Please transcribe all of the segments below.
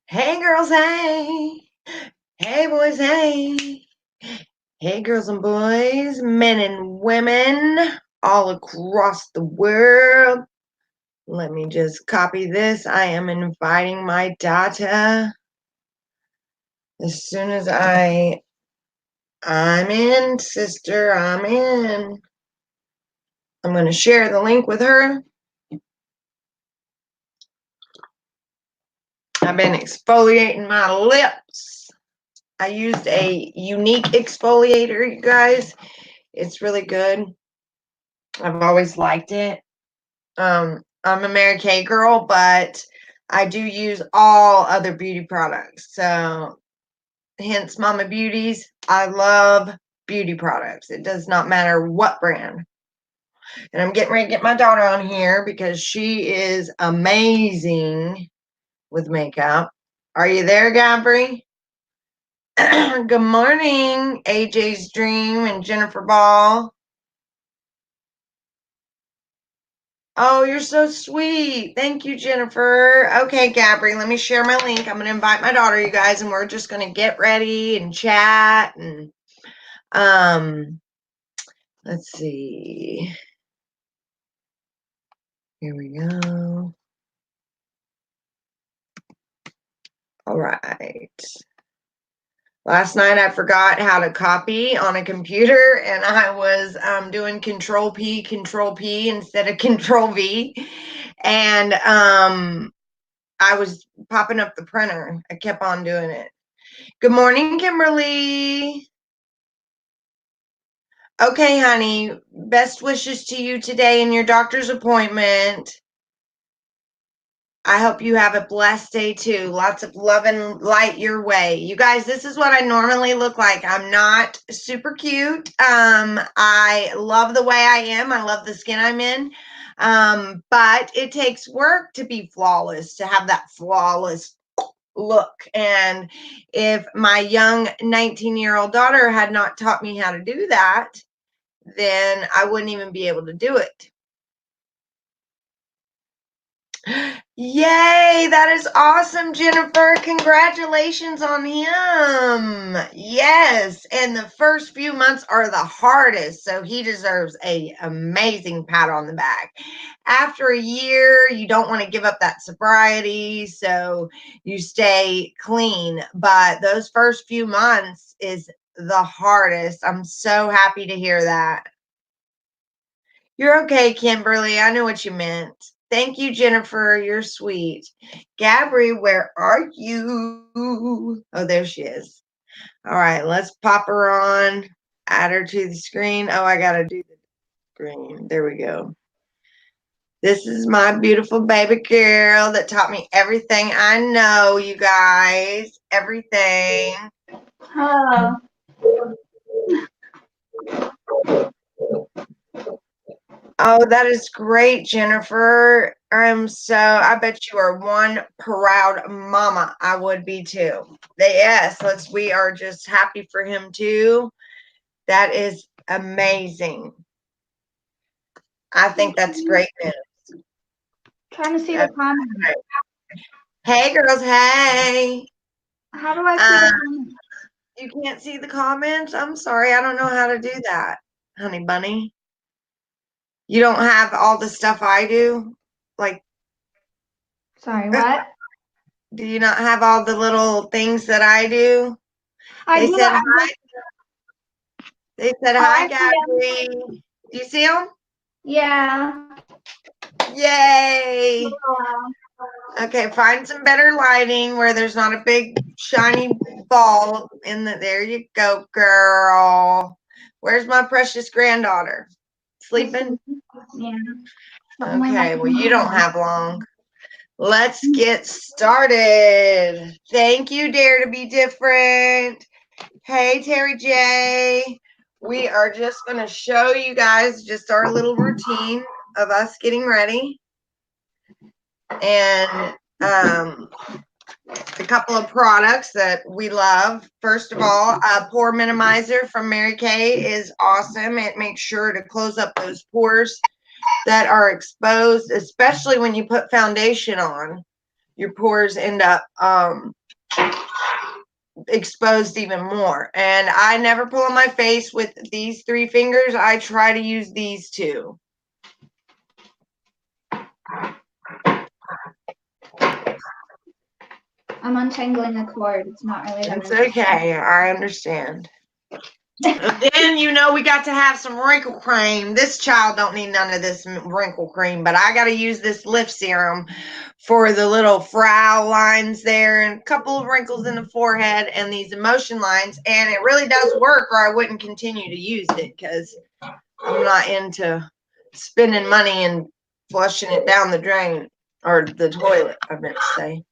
Hey girls, hey. Hey boys, hey. Hey girls and boys, men and women all across the world. Let me just copy this. I am inviting my data. As soon as I'm in, sister, I'm in. I'm going to share the link with her. I've been exfoliating my lips. I used a unique exfoliator, you guys. It's really good. I've always liked it. I'm a Mary Kay girl, but I do use all other beauty products. So, hence Mama Beauties. I love beauty products. It does not matter what brand. And I'm getting ready to get my daughter on here because she is amazing with makeup. Are you there, Gabri? Good morning, AJ's Dream and Jennifer Ball. Oh, you're so sweet. Thank you, Jennifer. Okay, Gabri, let me share my link. I'm going to invite my daughter, you guys, and we're just going to get ready and chat. And let's see. Here we go. All right. Last night I forgot how to copy on a computer, and I was doing Control P instead of Control V. And I was popping up the printer. I kept on doing it. Good morning, Kimberly. Okay, honey. Best wishes to you today in your doctor's appointment. I hope you have a blessed day too. Lots of love and light your way. You guys, this is what I normally look like. I'm not super cute. I love the way I am. I love the skin I'm in. But it takes work to be flawless, to have that flawless look. And if my young 19-year-old daughter had not taught me how to do that, then I wouldn't even be able to do it. Yay, that is awesome, Jennifer. Congratulations on him. Yes, and the first few months are the hardest, so he deserves a amazing pat on the back. After a year, you don't want to give up that sobriety, so you stay clean, but those first few months is the hardest. I'm so happy to hear that. You're okay, Kimberly. I know what you meant. Thank you, Jennifer. You're sweet. Gabri, where are you? Oh, there she is. All right, let's pop her on. Add her to the screen. Oh, I got to do the screen. There we go. This is my beautiful baby girl that taught me everything I know, you guys. Everything. Hello. Oh, that is great, Jennifer. I bet you are one proud mama. I would be too. Yes, we are just happy for him too. That is amazing. I think that's great news. Trying to see the That's comments. great. Hey, girls. Hey. How do I see the Uh, comments? you can't see the comments? I'm sorry. I don't know how to do that, honey bunny. You don't have all the stuff I do? Like, Sorry, what? do you not have all the little things that I do? I They do said not. hi. They said Oh, hi, I see them. Gabby. Do you see them? Yeah. Yay! Hello. Okay, find some better lighting where there's not a big shiny ball in the. There you go, girl. Where's my precious granddaughter? Sleeping? Yeah. Okay, well, you don't have long. Let's get started. Thank you, Dare to Be Different. Hey, Terry J. We are just going to show you guys just our little routine of us getting ready. And a couple of products that we love. First of all, a pore minimizer from Mary Kay is awesome. It makes sure to close up those pores that are exposed, especially when you put foundation on. your pores end up exposed even more. And I never pull on my face with these 3 fingers. I try to use these 2. I'm untangling the cord. It's not really that It's okay. I understand. Then, we got to have some wrinkle cream. This child don't need none of this wrinkle cream, but I got to use this lift serum for the little frown lines there and a couple of wrinkles in the forehead and these emotion lines. And it really does work, or I wouldn't continue to use it because I'm not into spending money and flushing it down the drain or the toilet, I meant to say.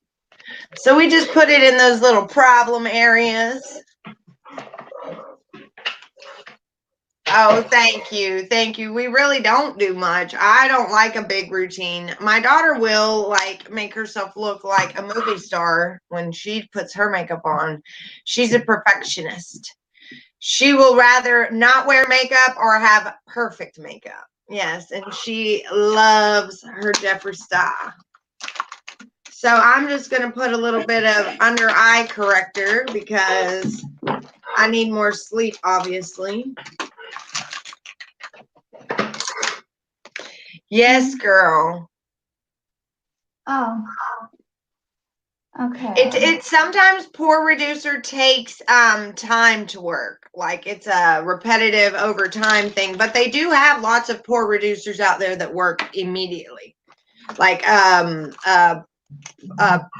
So we just put it in those little problem areas. Oh, thank you. Thank you. We really don't do much. I don't like a big routine. My daughter will make herself look like a movie star when she puts her makeup on. She's a perfectionist. She will rather not wear makeup or have perfect makeup. Yes, and she loves her Jeffree Star. So I'm just going to put a little bit of under eye corrector because I need more sleep, obviously. Yes, girl. Oh. Okay. It sometimes pore reducer takes time to work. Like it's a repetitive over time thing, but they do have lots of pore reducers out there that work immediately. Like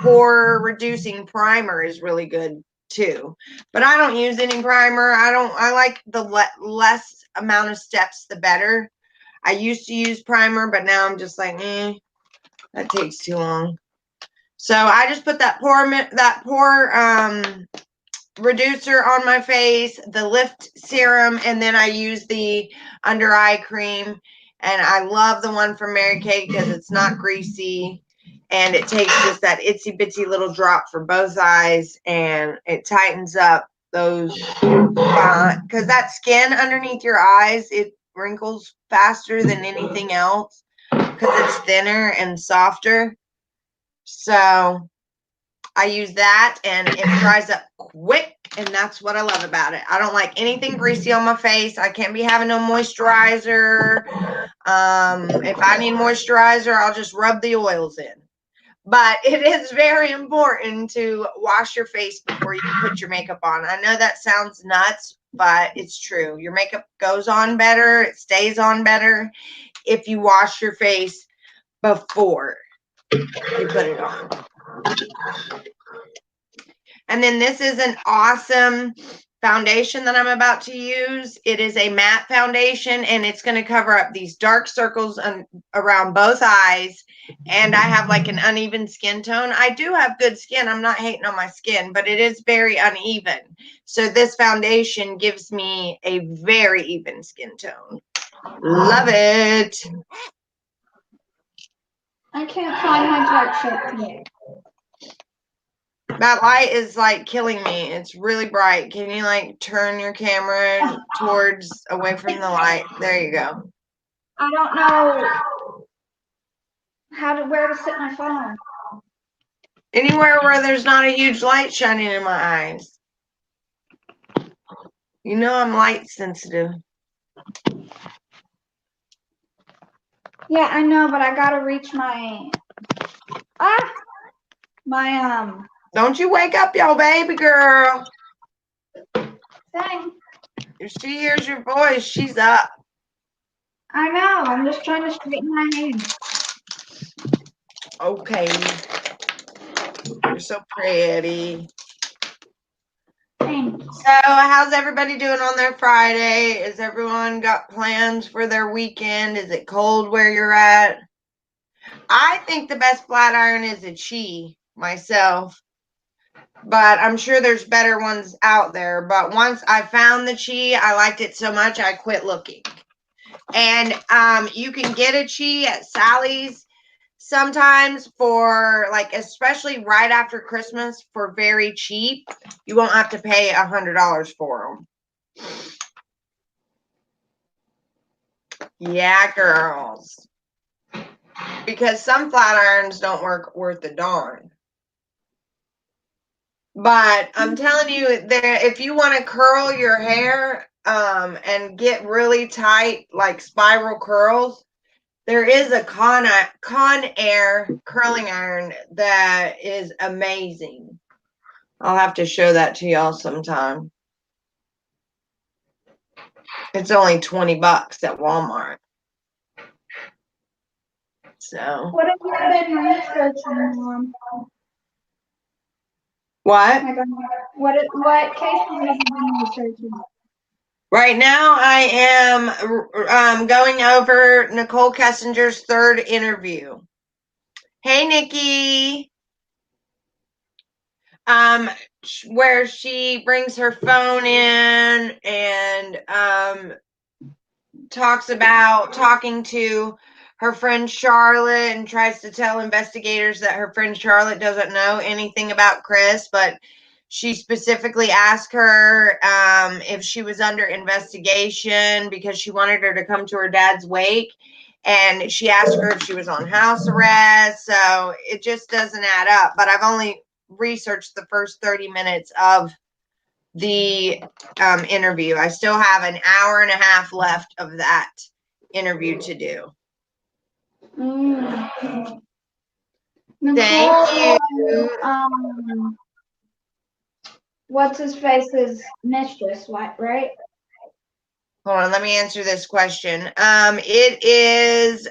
pore reducing primer is really good too. But I don't use any primer. I like the less amount of steps the better. I used to use primer, but now I'm just like, that takes too long. So I just put that pore reducer on my face, the lift serum, and then I use the under eye cream. And I love the one from Mary Kay because it's not greasy. And it takes just that itsy bitsy little drop for both eyes. And it tightens up those. Because that skin underneath your eyes, it wrinkles faster than anything else. Because it's thinner and softer. So I use that and it dries up quick, and that's what I love about it. I don't like anything greasy on my face. I can't be having no moisturizer. If I need moisturizer, I'll just rub the oils in. But it is very important to wash your face before you put your makeup on. I know that sounds nuts, but it's true. Your makeup goes on better. It stays on better if you wash your face before you put it on. And then this is an awesome foundation that I'm about to use. It is a matte foundation, and it's going to cover up these dark circles around both eyes. And I have like an uneven skin tone. I do have good skin. I'm not hating on my skin, but it is very uneven. So this foundation gives me a very even skin tone. Love it. I can't find my dark circle. That light is like killing me. It's really bright. Can you like turn your camera towards away from the light? There you go. I don't know where to sit my phone. Anywhere where there's not a huge light shining in my eyes. You know I'm light sensitive. Yeah, I know, but I gotta reach my Don't you wake up, yo baby girl. thing. If she hears your voice, she's up. I know. I'm just trying to straighten my hair. Okay. You're so pretty. Thanks. So, how's everybody doing on their Friday? Has everyone got plans for their weekend? Is it cold where you're at? I think the best flat iron is a Chi myself, but I'm sure there's better ones out there. But once I found the Chi, I liked it so much I quit looking. And you can get a Chi at Sally's sometimes for like, especially right after Christmas, for very cheap. You won't have to pay $100 for them. Yeah, girls. Because some flat irons don't work worth a darn. But I'm telling you, there, if you want to curl your hair and get really tight, like spiral curls, there is a Conair curling iron that is amazing. I'll have to show that to y'all sometime. It's only $20 at Walmart. So What have you been researching, Mom? what? Like, what cases have you been researching? Right now, I am going over Nicole Kessinger's third interview. Hey, Nikki. Where she brings her phone in and talks about talking to her friend Charlotte and tries to tell investigators that her friend Charlotte doesn't know anything about Chris, but she specifically asked her if she was under investigation because she wanted her to come to her dad's wake. And she asked her if she was on house arrest. So it just doesn't add up. But I've only researched the first 30 minutes of the interview. I still have an hour and a half left of that interview to do. Nicole Thank was, you. what's his face's mistress, right? Hold on, let me answer this question. It is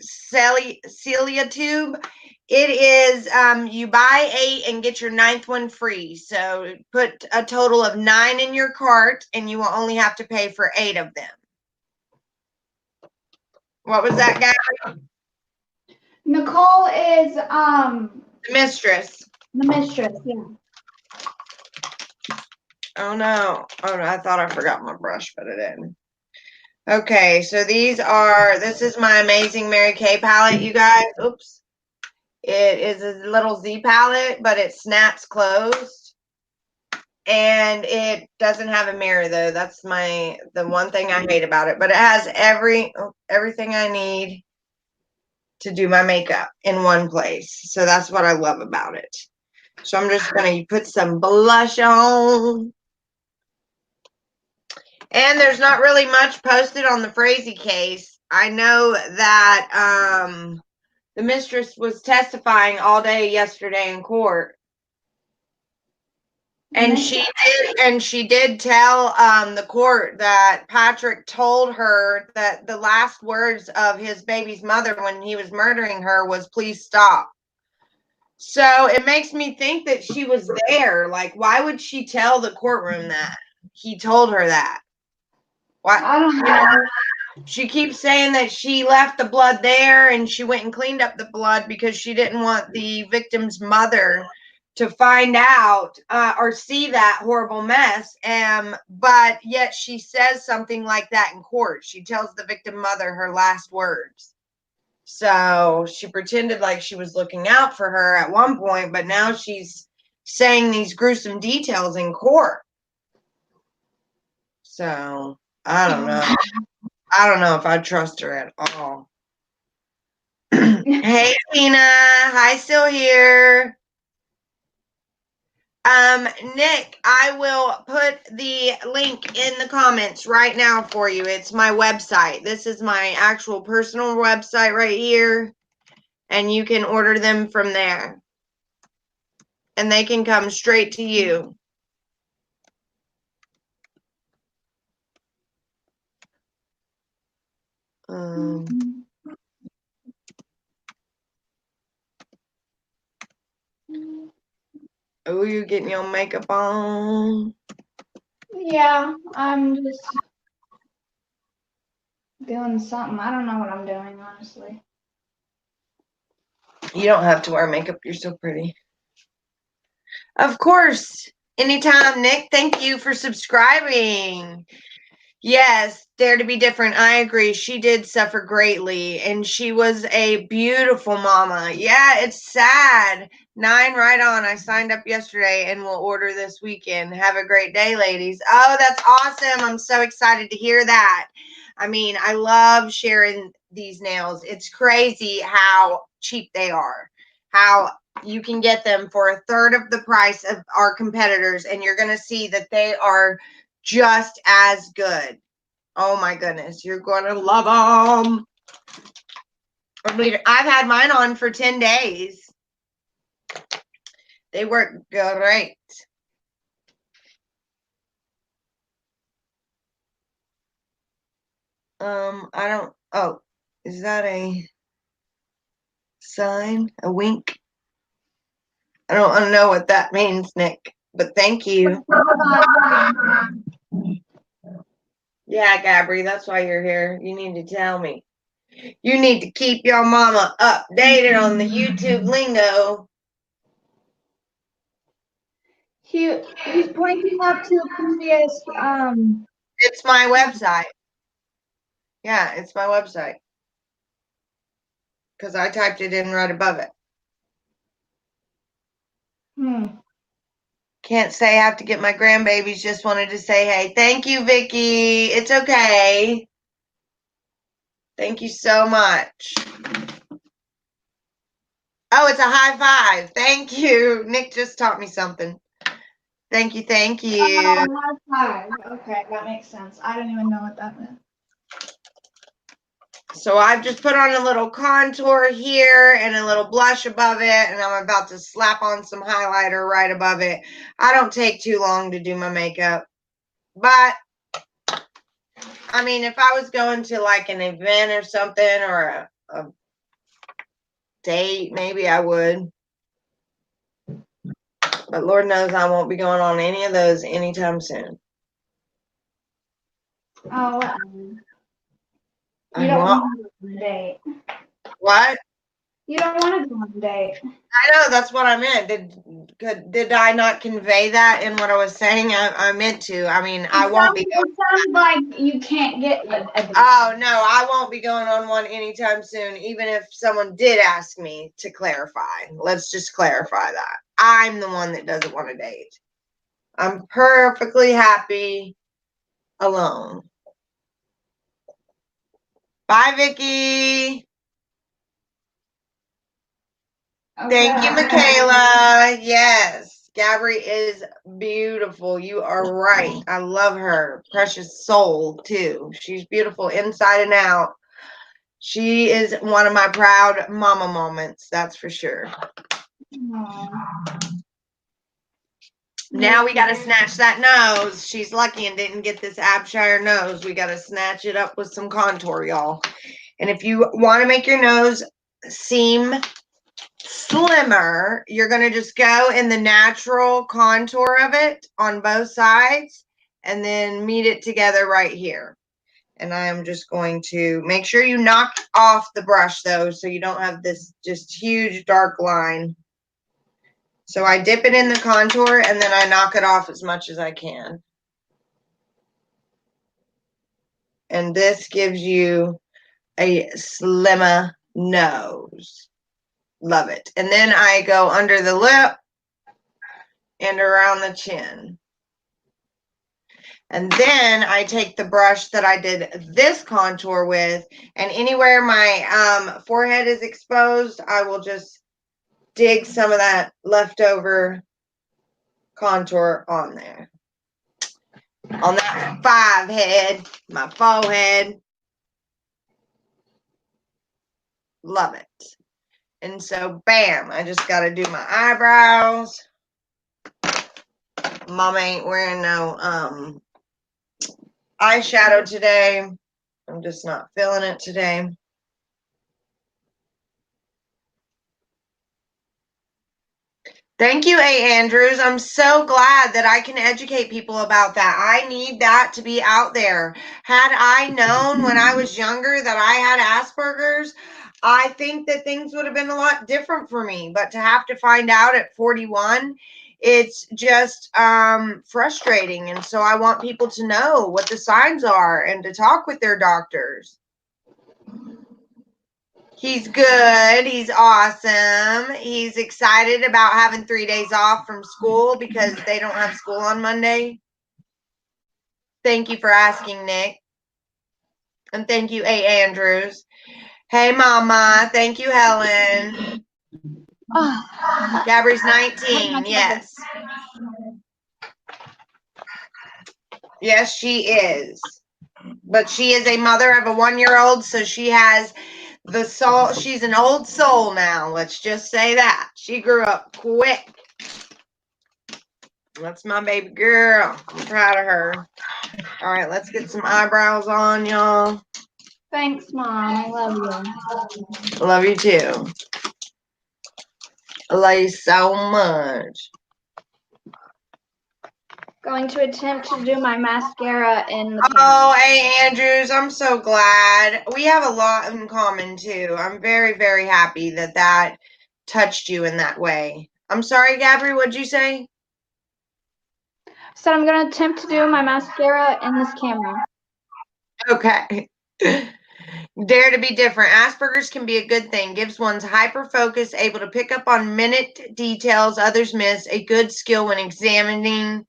Celia Tube. It is you buy 8 and get your 9th one free. So put a total of 9 in your cart, and you will only have to pay for 8 of them. What was that, guy? Nicole is The mistress. the mistress, yeah. Oh no. Oh no, I thought I forgot my brush, but I didn't. Okay, so this is my Amazing Mary Kay palette, you guys. Oops. It is a little Z palette, but it snaps closed. And it doesn't have a mirror though. That's the one thing I hate about it. But it has everything I need to do my makeup in one place. So that's what I love about it. So I'm just gonna put some blush on. And there's not really much posted on the Frazee case. I know that the mistress was testifying all day yesterday in court. And she did tell the court that Patrick told her that the last words of his baby's mother when he was murdering her was, "Please stop." So it makes me think that she was there. Like, why would she tell the courtroom that he told her that? Why? I don't know. She keeps saying that she left the blood there and she went and cleaned up the blood because she didn't want the victim's mother to find out or see that horrible mess. But yet she says something like that in court. She tells the victim mother her last words. So she pretended like she was looking out for her at one point, but now she's saying these gruesome details in court. So I don't know. I don't know if I trust her at all. Hey, Tina. Hi, still here. Nick, I will put the link in the comments right now for you. It's my website. This is my actual personal website right here. And you can order them from there. And they can come straight to you. Oh, you're getting your makeup on? Yeah, I'm just doing something. I don't know what I'm doing, honestly. You don't have to wear makeup. You're so pretty. Of course. Anytime, Nick. Thank you for subscribing. Yes, Dare to Be Different. I agree. She did suffer greatly, and she was a beautiful mama. Yeah, it's sad. 9 right on. I signed up yesterday and will order this weekend. Have a great day, ladies. Oh, that's awesome. I'm so excited to hear that. I mean, I love sharing these nails. It's crazy how cheap they are. How you can get them for a third of the price of our competitors, and you're going to see that they are just as good. Oh my goodness, you're going to love them. I've had mine on for 10 days. They work great. I don't, oh, is that a sign? A wink? I don't know what that means, Nick, but thank you. Yeah, Gabri, that's why you're here. You need to tell me. You need to keep your mama updated on the YouTube lingo. He's pointing up to the previous It's my website. Yeah, it's my website. Because I typed it in right above it. Can't say I have to get my grandbabies. Just wanted to say, hey, thank you, Vicky. It's okay. Thank you so much. Oh, it's a high five. Thank you. Nick just taught me something. Thank you. Thank you. high five. Okay, that makes sense. I don't even know what that meant. So I've just put on a little contour here and a little blush above it, and I'm about to slap on some highlighter right above it. I don't take too long to do my makeup, but I mean, if I was going to like an event or something, or a date, maybe I would. But Lord knows I won't be going on any of those anytime soon. Oh, whatever. You don't want to go on a date. What? You don't want to go on a date. I know, that's what I meant. Did I not convey that in what I was saying? I meant to. I mean, I won't be going. It sounds like you can't get a date. Oh, no, I won't be going on one anytime soon, even if someone did ask me to clarify. Let's just clarify that. I'm the one that doesn't want to date. I'm perfectly happy alone. Bye, Vicky. Okay. Thank you, Michaela. Yes, Gabri is beautiful. You are right. I love her. Precious soul, too. She's beautiful inside and out. She is one of my proud mama moments, that's for sure. Aww. Now we got to snatch that nose. She's lucky and didn't get this Abshire nose. We got to snatch it up with some contour, y'all. And if you want to make your nose seem slimmer, you're going to just go in the natural contour of it on both sides and then meet it together right here. And I am just going to make sure you knock off the brush though, so you don't have this just huge dark line. So I dip it in the contour and then I knock it off as much as I can. And this gives you a slimmer nose. Love it. And then I go under the lip and around the chin. And then I take the brush that I did this contour with, and anywhere my forehead is exposed, I will just dig some of that leftover contour on there. On that 5 head, my forehead. Love it. And so, bam, I just got to do my eyebrows. Mama ain't wearing no eyeshadow today. I'm just not feeling it today. Thank you, A. Andrews. I'm so glad that I can educate people about that. I need that to be out there. Had I known when I was younger that I had Asperger's, I think that things would have been a lot different for me. But to have to find out at 41, it's just frustrating. And so I want people to know what the signs are and to talk with their doctors. He's good. He's awesome. He's excited about having 3 days off from school because they don't have school on Monday. Thank you for asking, Nick. And thank you, A. Andrews. Hey, Mama. Thank you, Helen. Oh. Gabri's 19. Yes. Yes, she is. But she is a mother of a 1-year-old, so she has the soul. She's an old soul now. Let's just say that. She grew up quick. That's my baby girl. I'm proud of her. All right, let's get some eyebrows on, y'all. Thanks, Mom. I love you. I love you too. I love you so much. Going to attempt to do my mascara in the Oh, hey, Andrews. I'm so glad. We have a lot in common, too. I'm very, very happy that that touched you in that way. I'm sorry, Gabri, what'd you say? So I'm going to attempt to do my mascara in this camera. Okay. Dare to be different. Asperger's can be a good thing. Gives one's hyper focus, able to pick up on minute details others miss, a good skill when examining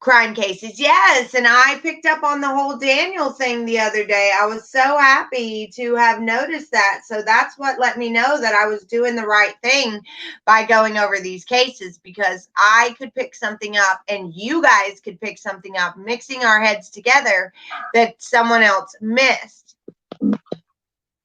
crime cases. Yes, and I picked up on the whole Daniel thing the other day. I was so happy to have noticed that. So that's what let me know that I was doing the right thing by going over these cases, because I could pick something up and you guys could pick something up, mixing our heads together that someone else missed.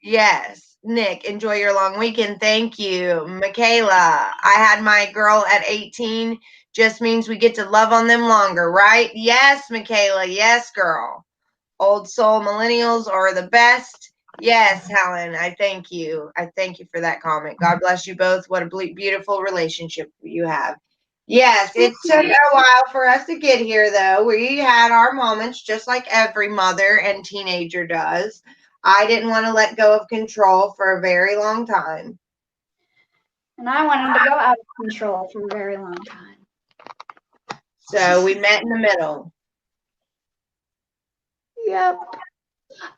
Yes. Nick, enjoy your long weekend. Thank you. Michaela, I had my girl at 18. Just means we get to love on them longer, right? Yes, Michaela. Yes, girl. Old soul millennials are the best. Yes, Helen, I thank you. I thank you for that comment. God bless you both. What a beautiful relationship you have. Yes, it took a while for us to get here, though. We had our moments, just like every mother and teenager does. I didn't want to let go of control for a very long time. And I wanted to go out of control for a very long time. So we met in the middle. Yep.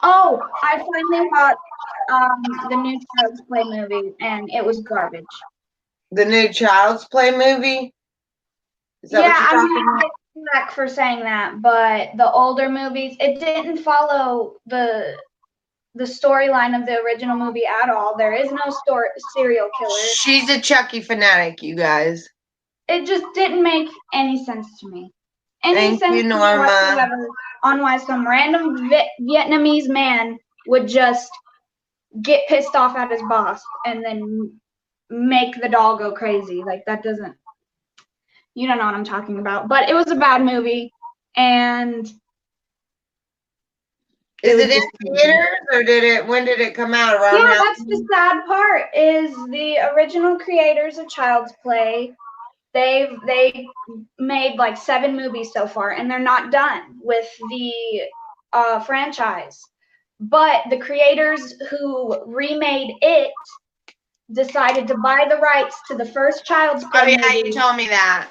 Oh, I finally watched the new Child's Play movie, and it was garbage. The new Child's Play movie? Is that what you're talking about? Back for saying that, but the older movies, it didn't follow the storyline of the original movie at all. There is no serial killer. She's a Chucky fanatic, you guys. It just didn't make any sense to me. Thank you, Norma. On why some random Vietnamese man would just get pissed off at his boss and then make the doll go crazy. Like, that doesn't, you don't know what I'm talking about. But it was a bad movie, and is it in theaters, or when did it come out? Around yeah, that's the sad part, is the original creators of Child's Play, they made like 7 movies so far, and they're not done with the franchise. But the creators who remade it decided to buy the rights to the first Child's Play movie. Oh yeah, you told me that.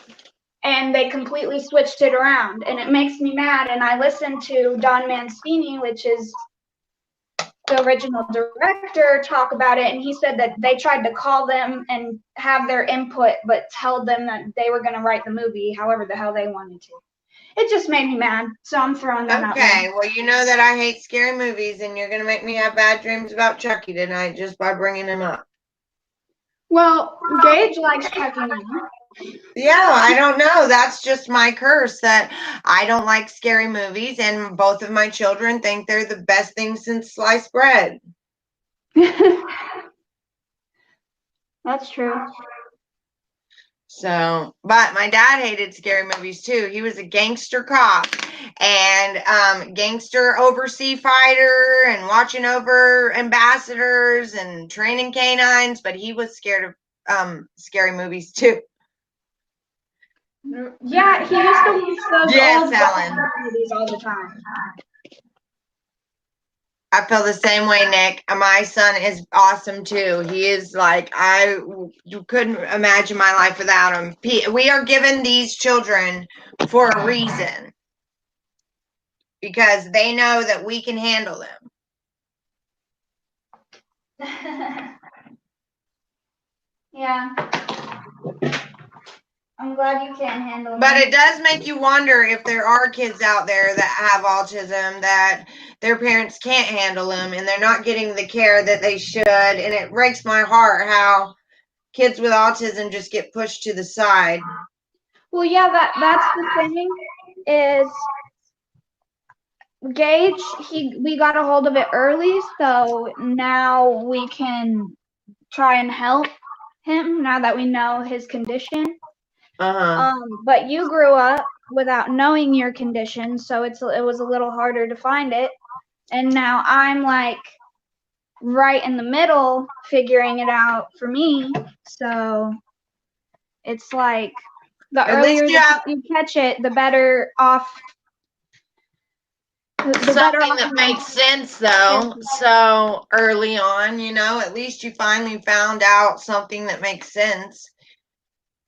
And they completely switched it around, and it makes me mad. And I listened to Don Mancini, which is the original director, talk about it, and he said that they tried to call them and have their input, but told them that they were going to write the movie however the hell they wanted to. It just made me mad, so I'm throwing that out there. Okay, well, you know that I hate scary movies, and you're going to make me have bad dreams about Chucky tonight just by bringing him up. Well, Gage likes Chucky now. Yeah, I don't know. That's just my curse, that I don't like scary movies, and both of my children think they're the best thing since sliced bread. That's true. So, but my dad hated scary movies too. He was a gangster cop and gangster overseas fighter and watching over ambassadors and training canines, but he was scared of scary movies too. Yeah, he used to watch those old Ellen. movies all the time. I feel the same way, Nick. My son is awesome too. He is like, you couldn't imagine my life without him. We are given these children for a reason, because they know that we can handle them. Yeah. I'm glad you can handle them. But it does make you wonder if there are kids out there that have autism, that their parents can't handle them and they're not getting the care that they should. And it breaks my heart how kids with autism just get pushed to the side. Well, yeah, that's the thing is Gage, we got a hold of it early, so now we can try and help him now that we know his condition. Uh-huh. But you grew up without knowing your condition, so it was a little harder to find it. And now I'm like right in the middle figuring it out for me. So it's like the At least earlier you have you catch it, the better off something that makes sense, though. So early on, at least you finally found out something that makes sense.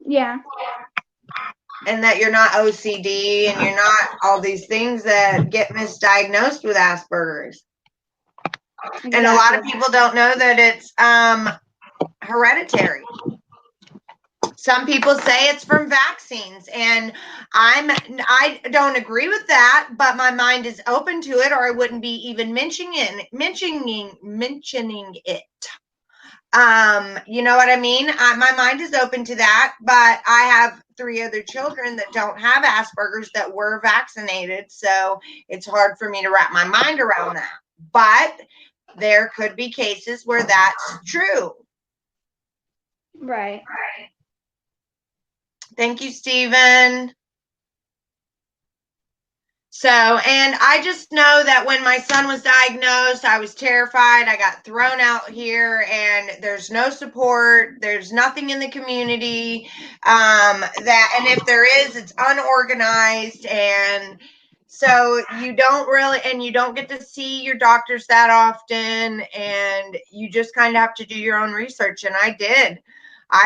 Yeah. And that you're not OCD and you're not all these things that get misdiagnosed with Asperger's. Exactly. And a lot of people don't know that it's hereditary. Some people say it's from vaccines, and I don't agree with that, but my mind is open to it, or I wouldn't be even mentioning it. You know what I mean? My mind is open to that, but I have 3 other children that don't have Asperger's that were vaccinated, so it's hard for me to wrap my mind around that. But there could be cases where that's true. Right. Thank you, Stephen. So, and I just know that when my son was diagnosed, I was terrified. I got thrown out here, and there's no support. There's nothing in the community. And if there is, it's unorganized. And so you don't get to see your doctors that often. And you just kind of have to do your own research. And I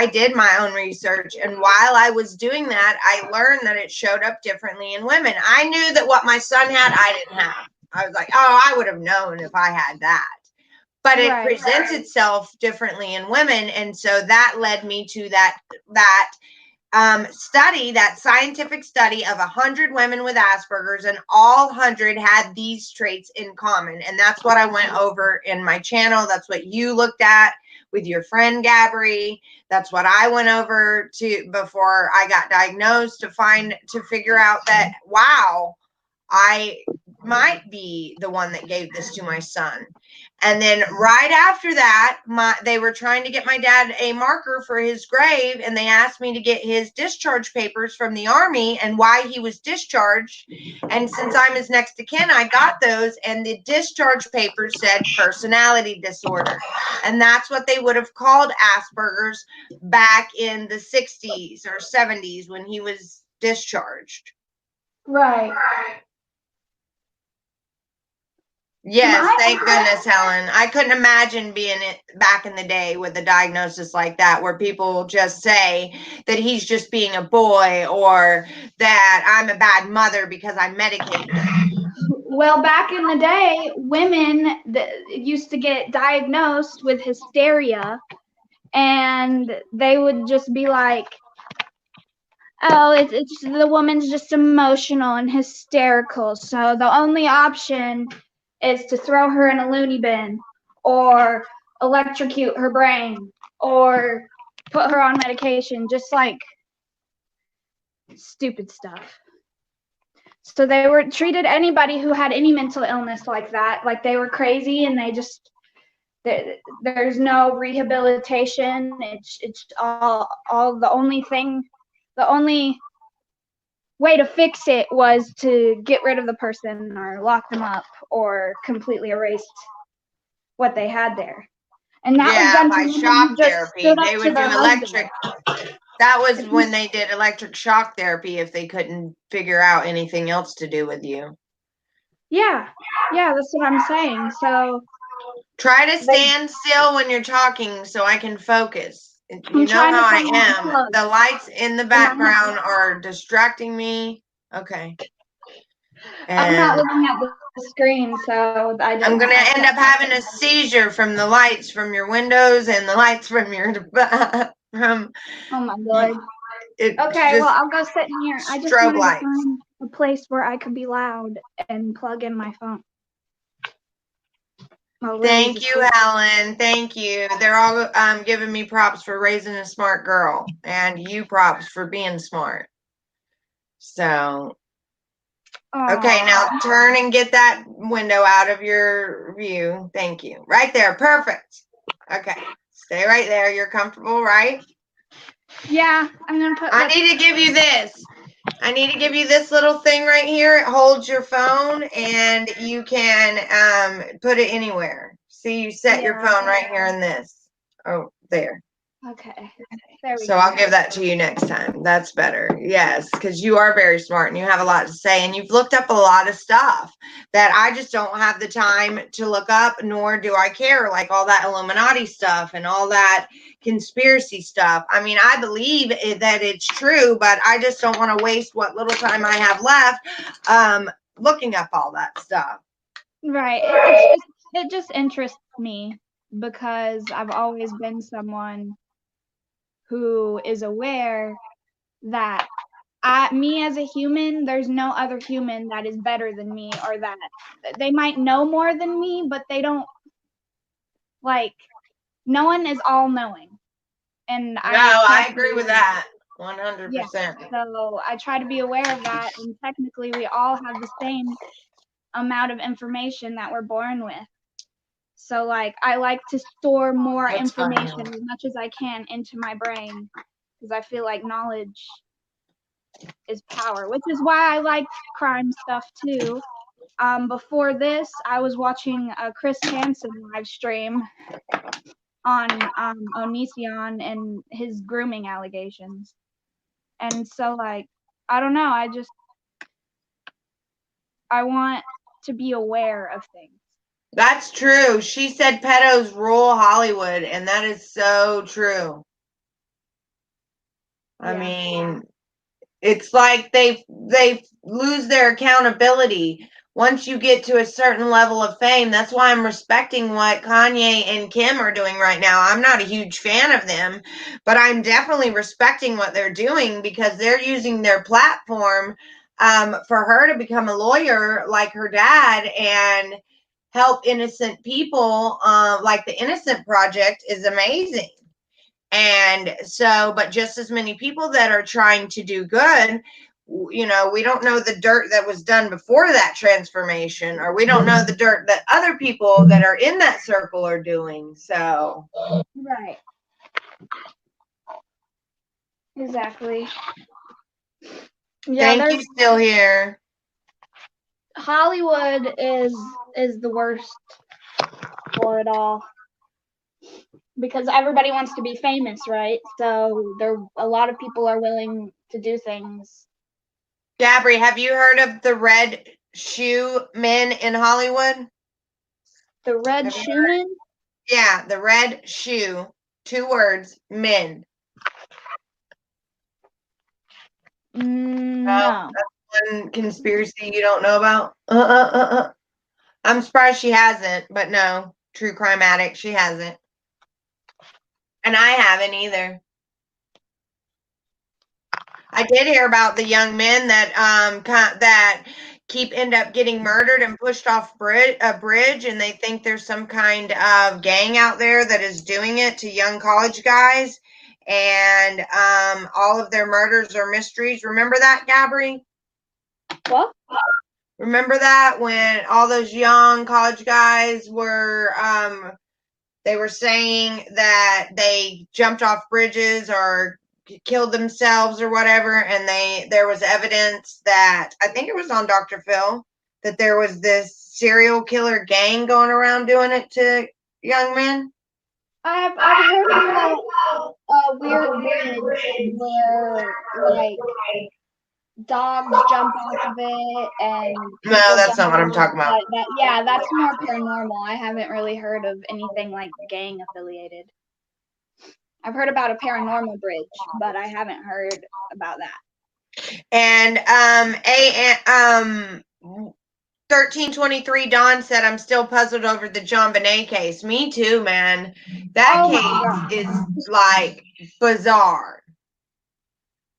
did my own research, and while I was doing that, I learned that it showed up differently in women. I knew that what my son had, I didn't have. I was like, oh, I would have known if I had that. But it presents itself differently in women, and so that led me to that study, that scientific study of 100 women with Asperger's, and all 100 had these traits in common. And that's what I went over in my channel. That's what you looked at with your friend Gabri. That's what I went over to before I got diagnosed to figure out that, wow, I might be the one that gave this to my son. And then right after that, they were trying to get my dad a marker for his grave, and they asked me to get his discharge papers from the Army and why he was discharged. And since I'm his next of kin, I got those, and the discharge papers said personality disorder. And that's what they would have called Asperger's back in the 60s or 70s when he was discharged. Right. Yes, thank goodness, Helen. I couldn't imagine being back in the day with a diagnosis like that, where people just say that he's just being a boy, or that I'm a bad mother because I medicated him. Well, back in the day, women used to get diagnosed with hysteria, and they would just be like, oh, it's the woman's just emotional and hysterical, so the only option is to throw her in a loony bin or electrocute her brain or put her on medication, just like stupid stuff. So they were treated anybody who had any mental illness like that, like they were crazy, and there's no rehabilitation. It's all the only way to fix it was to get rid of the person or lock them up or completely erase what they had there. And that was done by shock therapy. They would do electric. That was when they did electric shock therapy if they couldn't figure out anything else to do with you. Yeah, that's what I'm saying. So try to stand still when you're talking so I can focus. You know how I am. The lights in the background are distracting me. Okay. I'm not looking at the screen, so I'm going to end up having a seizure from the lights from your windows and the lights from your from. Oh my Lord. Okay, well, I'll go sit in here. I just wanted to find a place where I could be loud and plug in my phone. Lily's Thank you, asleep. Helen. Thank you. They're all giving me props for raising a smart girl, and you props for being smart. So, okay, Aw. now turn and get that window out of your view. Thank you. Right there. Perfect. Okay. Stay right there. You're comfortable, right? Yeah, I'm gonna put. I need to give you this. I need to give you this little thing right here. It holds your phone, and you can put it anywhere. See, you set your Yeah. phone right here in this. Oh, there. Okay. There we So go. I'll give that to you next time. That's better. Yes, because you are very smart and you have a lot to say, and you've looked up a lot of stuff that I just don't have the time to look up, nor do I care, like all that Illuminati stuff and all that conspiracy stuff. I mean, I believe that it's true, but I just don't want to waste what little time I have left looking up all that stuff. Right. It just interests me because I've always been someone who is aware that me as a human, there's no other human that is better than me, or that they might know more than me, but they don't, like, no one is all knowing. And No, I try I agree with to, that yeah. 100%. So I try to be aware of that, and technically we all have the same amount of information that we're born with. So like I like to store more That's fine. information as much as I can into my brain because I feel like knowledge is power, which is why I like crime stuff too. Before this, I was watching a Chris Hansen live stream on Onision and his grooming allegations. And so like I don't know, I want to be aware of things. That's true. She said pedos rule Hollywood, and that is so true. I Yeah. mean, it's like they lose their accountability once you get to a certain level of fame. That's why I'm respecting what Kanye and Kim are doing right now. I'm not a huge fan of them, but I'm definitely respecting what they're doing because they're using their platform for her to become a lawyer like her dad and help innocent people. Like the Innocent Project is amazing. And so, but just as many people that are trying to do good, we don't know the dirt that was done before that transformation, or we don't know the dirt that other people that are in that circle are doing. So, Right. Exactly. Yeah, thank you, there's still here. Hollywood is the worst for it all because everybody wants to be famous, right? So there a lot of people are willing to do things. Gabri, have you heard of the red shoe men in Hollywood? The Red Have you heard? Shoeman? Yeah, the red shoe, 2 words, men. No, No. that's one conspiracy you don't know about. I'm surprised she hasn't, but no, true crime addict, she hasn't. And I haven't either. I did hear about the young men that keep end up getting murdered and pushed off a bridge, and they think there's some kind of gang out there that is doing it to young college guys, and all of their murders are mysteries. Remember that, Gabri? What? Remember that when all those young college guys they were saying that they jumped off bridges or killed themselves or whatever, and there was evidence that I think it was on Dr. Phil that there was this serial killer gang going around doing it to young men. I've heard about a weird bridge where like dogs jump off of it and No, people that's jump not what I'm off. talking about. But that yeah, that's more paranormal. I haven't really heard of anything like gang affiliated. I've heard about a paranormal bridge, but I haven't heard about that. And 1323 Dawn said, I'm still puzzled over the John Bonet case. Me too, man. That Oh my god. case is like bizarre.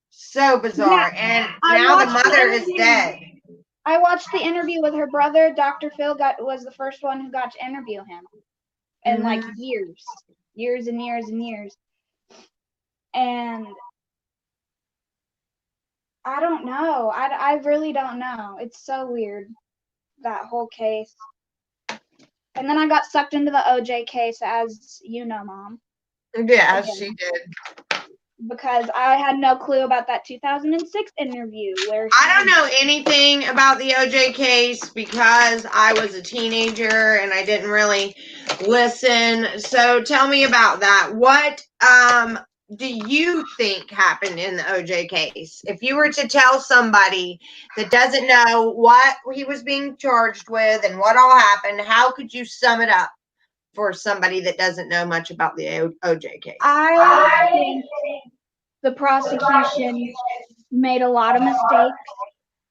So Yeah, bizarre. And I now the watched the mother is interview. dead. I watched the interview with her brother. Dr. Phil was the first one who got to interview him in like years and years and years. And I don't know. I really don't know. It's so weird, that whole case. And then I got sucked into the OJ case, as you know, Mom. Yeah, she did. Because I had no clue about that 2006 interview where I don't know anything about the OJ case because I was a teenager and I didn't really listen. So tell me about that. What do you think happened in the OJ case? If you were to tell somebody that doesn't know what he was being charged with and what all happened, how could you sum it up for somebody that doesn't know much about the OJ case? I think the prosecution made a lot of mistakes,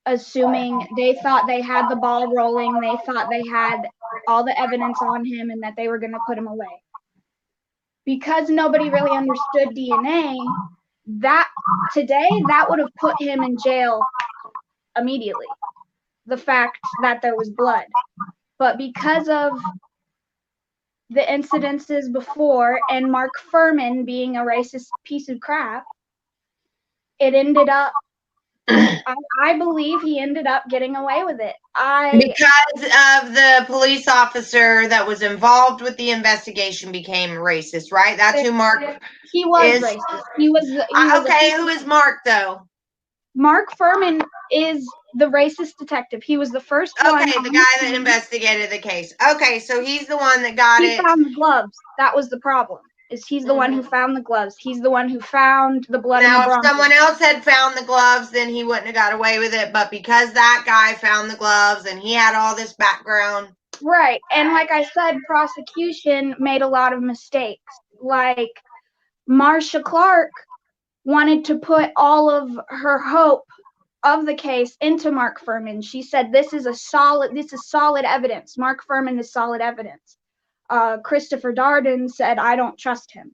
assuming they thought they had the ball rolling, they thought they had all the evidence on him and that they were going to put him away. Because nobody really understood DNA, that would have put him in jail immediately. The fact that there was blood. But because of the incidences before and Mark Furman being a racist piece of crap, it ended up, I believe he ended up getting away with it. Because of the police officer that was involved with the investigation became racist, right? That's who Mark he was is. racist. He was okay, who is Mark, though? Mark Furman is the racist detective. He was the first one. Okay, the guy that investigated the case. Okay, so he's the one that got it. He found the gloves. That was the problem. He's the one who found the gloves. He's the one who found the blood in the Bronco. Now, if someone else had found the gloves, then he wouldn't have got away with it. But because that guy found the gloves and he had all this background. Right. And like I said, prosecution made a lot of mistakes. Like Marcia Clark wanted to put all of her hope of the case into Mark Furman. She said, this is solid evidence. Mark Furman is solid evidence. Christopher Darden said, I don't trust him.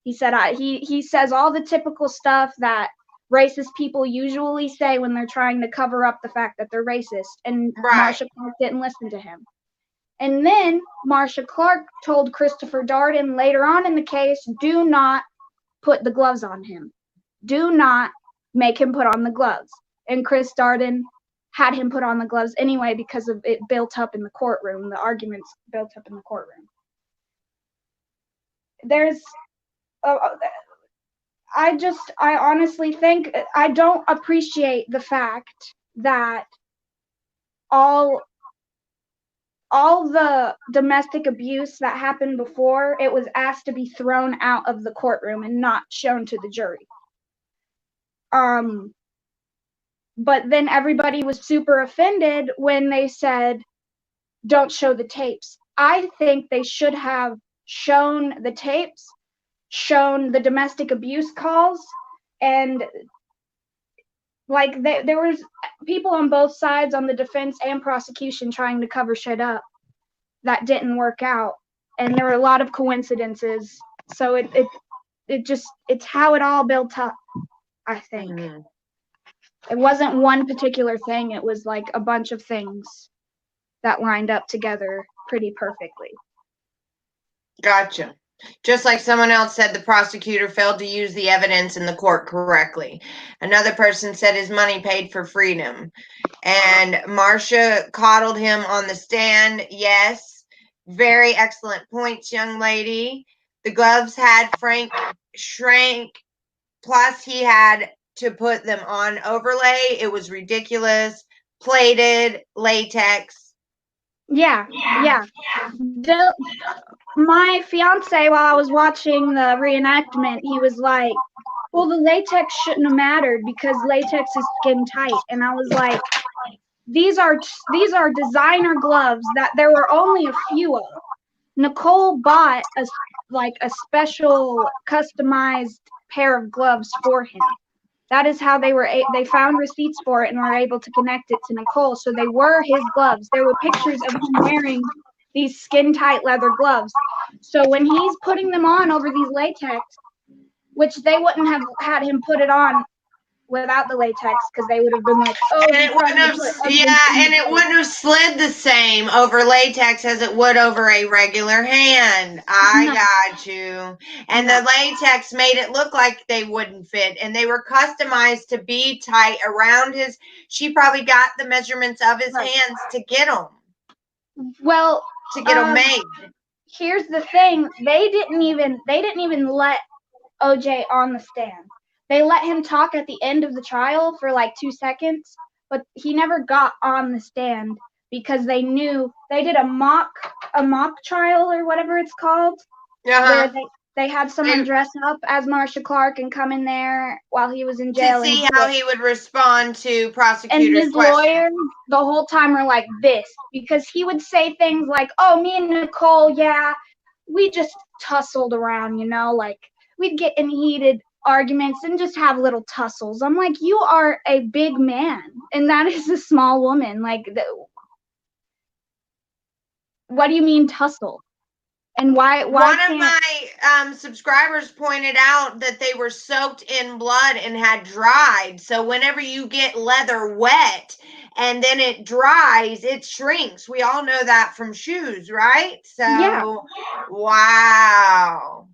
He said, he says all the typical stuff that racist people usually say when they're trying to cover up the fact that they're racist. And Marcia Clark didn't listen to him. And then Marcia Clark told Christopher Darden later on in the case, do not put the gloves on him. Do not make him put on the gloves. And Chris Darden had him put on the gloves anyway because of it built up in the courtroom. The arguments built up in the courtroom. I honestly think I don't appreciate the fact that all the domestic abuse that happened before, it was asked to be thrown out of the courtroom and not shown to the jury. But then everybody was super offended when they said, don't show the tapes. I think they should have shown the tapes, shown the domestic abuse calls, and like there was people on both sides, on the defense and prosecution, trying to cover shit up that didn't work out, and there were a lot of coincidences. So it's how it all built up, I think. It wasn't one particular thing. It was like a bunch of things that lined up together pretty perfectly. Gotcha. Just like someone else said, the prosecutor failed to use the evidence in the court correctly. Another person said his money paid for freedom. And Marcia coddled him on the stand. Yes. Very excellent points, young lady. The gloves had shrank. Plus, he had to put them on overlay. It was ridiculous. Plated latex. Yeah. My fiance, while I was watching the reenactment, he was like, well, the latex shouldn't have mattered because latex is skin tight. And I was like, these are designer gloves that there were only a few of. Nicole bought a special customized pair of gloves for him. That is how they found receipts for it and were able to connect it to Nicole. So they were his gloves. There were pictures of him wearing these skin tight leather gloves. So when he's putting them on over these latex, which they wouldn't have had him put it on without the latex because they would have been like, oh, And you it tried wouldn't to have, put evidence yeah, in and the it book. wouldn't have slid the same over latex as it would over a regular hand. I No. got you. And No. the latex made it look like they wouldn't fit, and they were customized to be tight around his. She probably got the measurements of his Right. hands to get them Well, made. here's the thing: they didn't even let OJ on the stand. They let him talk at the end of the trial for like 2 seconds, but he never got on the stand because they knew they did a mock trial or whatever it's called, where they had someone dress up as Marsha Clark and come in there while he was in jail To see how he would respond to prosecutors' and his questions. lawyers the whole time were like this, because he would say things like, oh, me and Nicole, yeah, we just tussled around, like we'd get in heated arguments and just have little tussles. I'm like, you are a big man and that is a small woman. Like, what do you mean tussle? And why One can't... of my subscribers pointed out that they were soaked in blood and had dried. So whenever you get leather wet and then it dries, it shrinks. We all know that from shoes, right? So yeah. Wow.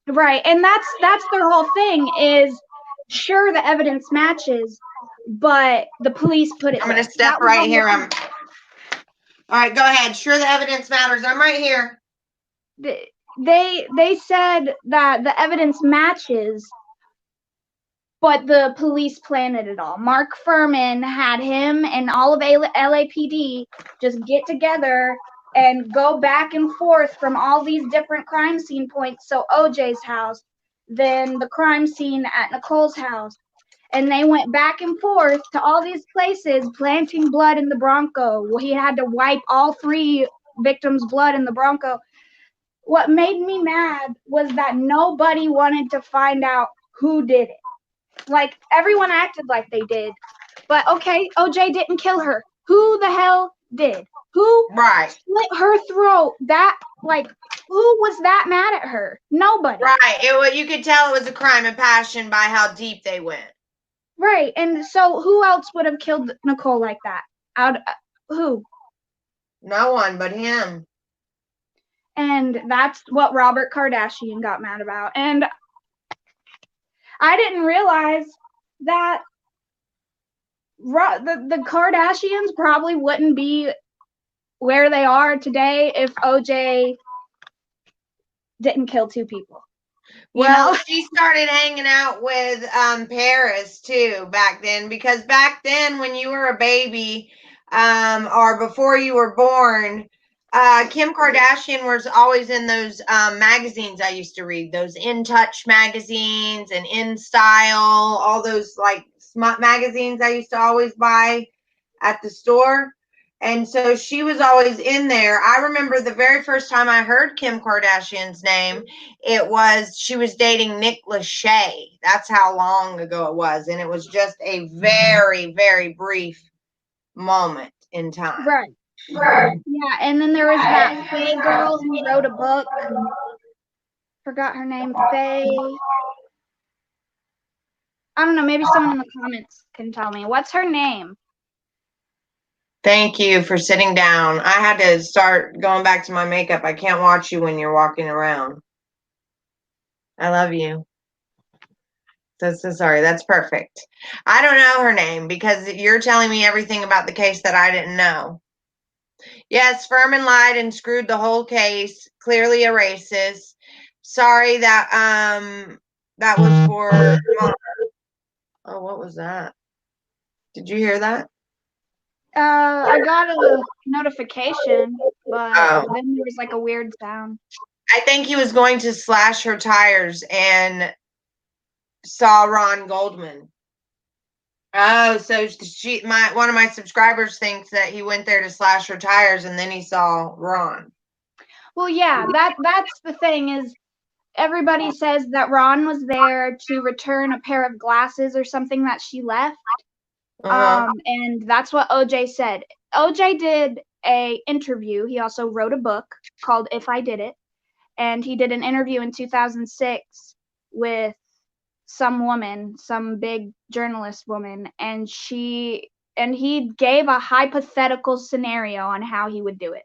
Right. And that's their whole thing is, sure, the evidence matches, but the police put it I'm there. going to step right here. All right, go ahead. Sure, the evidence matters. I'm right here. They said that the evidence matches, but the police planted it all. Mark Furman had him and all of LAPD just get together and go back and forth from all these different crime scene points. So OJ's house, then the crime scene at Nicole's house. And they went back and forth to all these places, planting blood in the Bronco. He had to wipe all 3 victims' blood in the Bronco. What made me mad was that nobody wanted to find out who did it. Like, everyone acted like they did. But okay, OJ didn't kill her. Who the hell did? Who slit her throat? That, like, who was that mad at her? Nobody. Right. You could tell it was a crime of passion by how deep they went. Right. And so who else would have killed Nicole like that? Who? No one but him. And that's what Robert Kardashian got mad about. And I didn't realize that the Kardashians probably wouldn't be where they are today if OJ didn't kill 2 people. Well, she started hanging out with Paris too back then, because back then when you were a baby or before you were born, Kim Kardashian was always in those magazines I used to read, those In Touch magazines and In Style, all those like smut magazines I used to always buy at the store. And so she was always in there. I remember the very first time I heard Kim Kardashian's name, she was dating Nick Lachey. That's how long ago it was. And it was just a very, very brief moment in time. Right. Yeah, and then there was that Faye girl who wrote a book. Forgot her name. Faye. I don't know. Maybe someone in the comments can tell me. What's her name? Thank you for sitting down. I had to start going back to my makeup. I can't watch you when you're walking around. I love you. So sorry. That's perfect. I don't know her name because you're telling me everything about the case that I didn't know. Yes, Furman lied and screwed the whole case. Clearly a racist. Sorry that that was for Oh, what was that? Did you hear that? I got a notification, but then there was like a weird sound. I think he was going to slash her tires and saw Ron Goldman. Oh, so one of my subscribers thinks that he went there to slash her tires and then he saw Ron. Well, yeah, that's the thing is, everybody says that Ron was there to return a pair of glasses or something that she left. And that's what OJ said. OJ did a interview. He also wrote a book called If I Did It. And he did an interview in 2006 with some woman, some big journalist woman, and he gave a hypothetical scenario on how he would do it,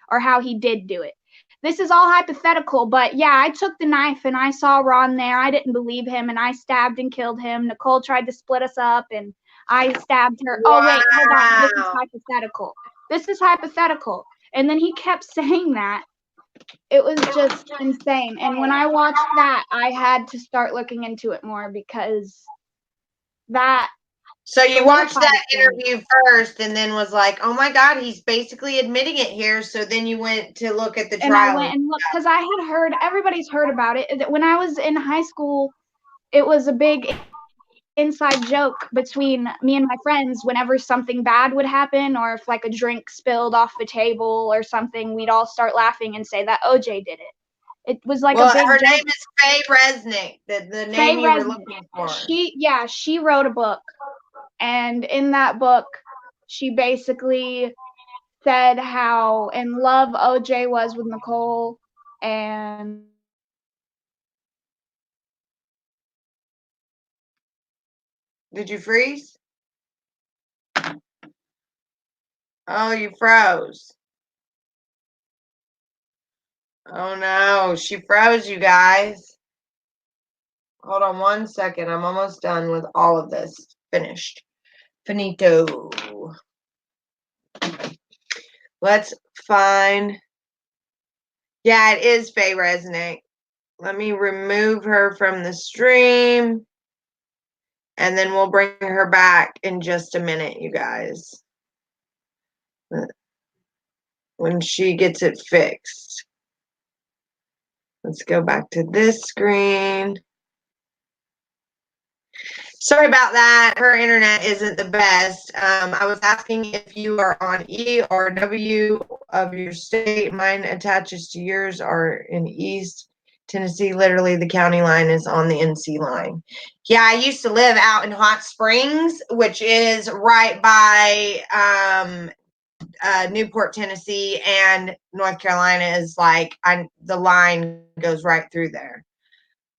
or how he did do it. This is all hypothetical, but yeah, I took the knife and I saw Ron there. I didn't believe him and I stabbed and killed him. Nicole tried to split us up and I stabbed her. Oh, wait, hold on. This is hypothetical. This is hypothetical. And then he kept saying that. It was just insane. And when I watched that, I had to start looking into it more because that. So you watched that interview first and then was like, oh my God, he's basically admitting it here. So then you went to look at the trial. And I went and looked because I had heard, everybody's heard about it. When I was in high school, it was a big inside joke between me and my friends whenever something bad would happen, or if like a drink spilled off the table or something, we'd all start laughing and say that OJ did it. It was like a big her joke. name is Faye Resnick, the name you were looking for. She wrote a book, and in that book, she basically said how in love OJ was with Nicole, and did you freeze? Oh, you froze. Oh no, she froze, you guys. Hold on one second. I'm almost done with all of this. Finished. Finito. Let's find. Yeah, it is Faye Resnick. Let me remove her from the stream. And then we'll bring her back in just a minute, you guys. When she gets it fixed. Let's go back to this screen. Sorry about that. Her internet isn't the best. I was asking if you are on E or W of your state. Mine attaches to yours are in East Tennessee. Literally, the county line is on the NC line. Yeah, I used to live out in Hot Springs, which is right by Newport, Tennessee, and North Carolina is like the line goes right through there.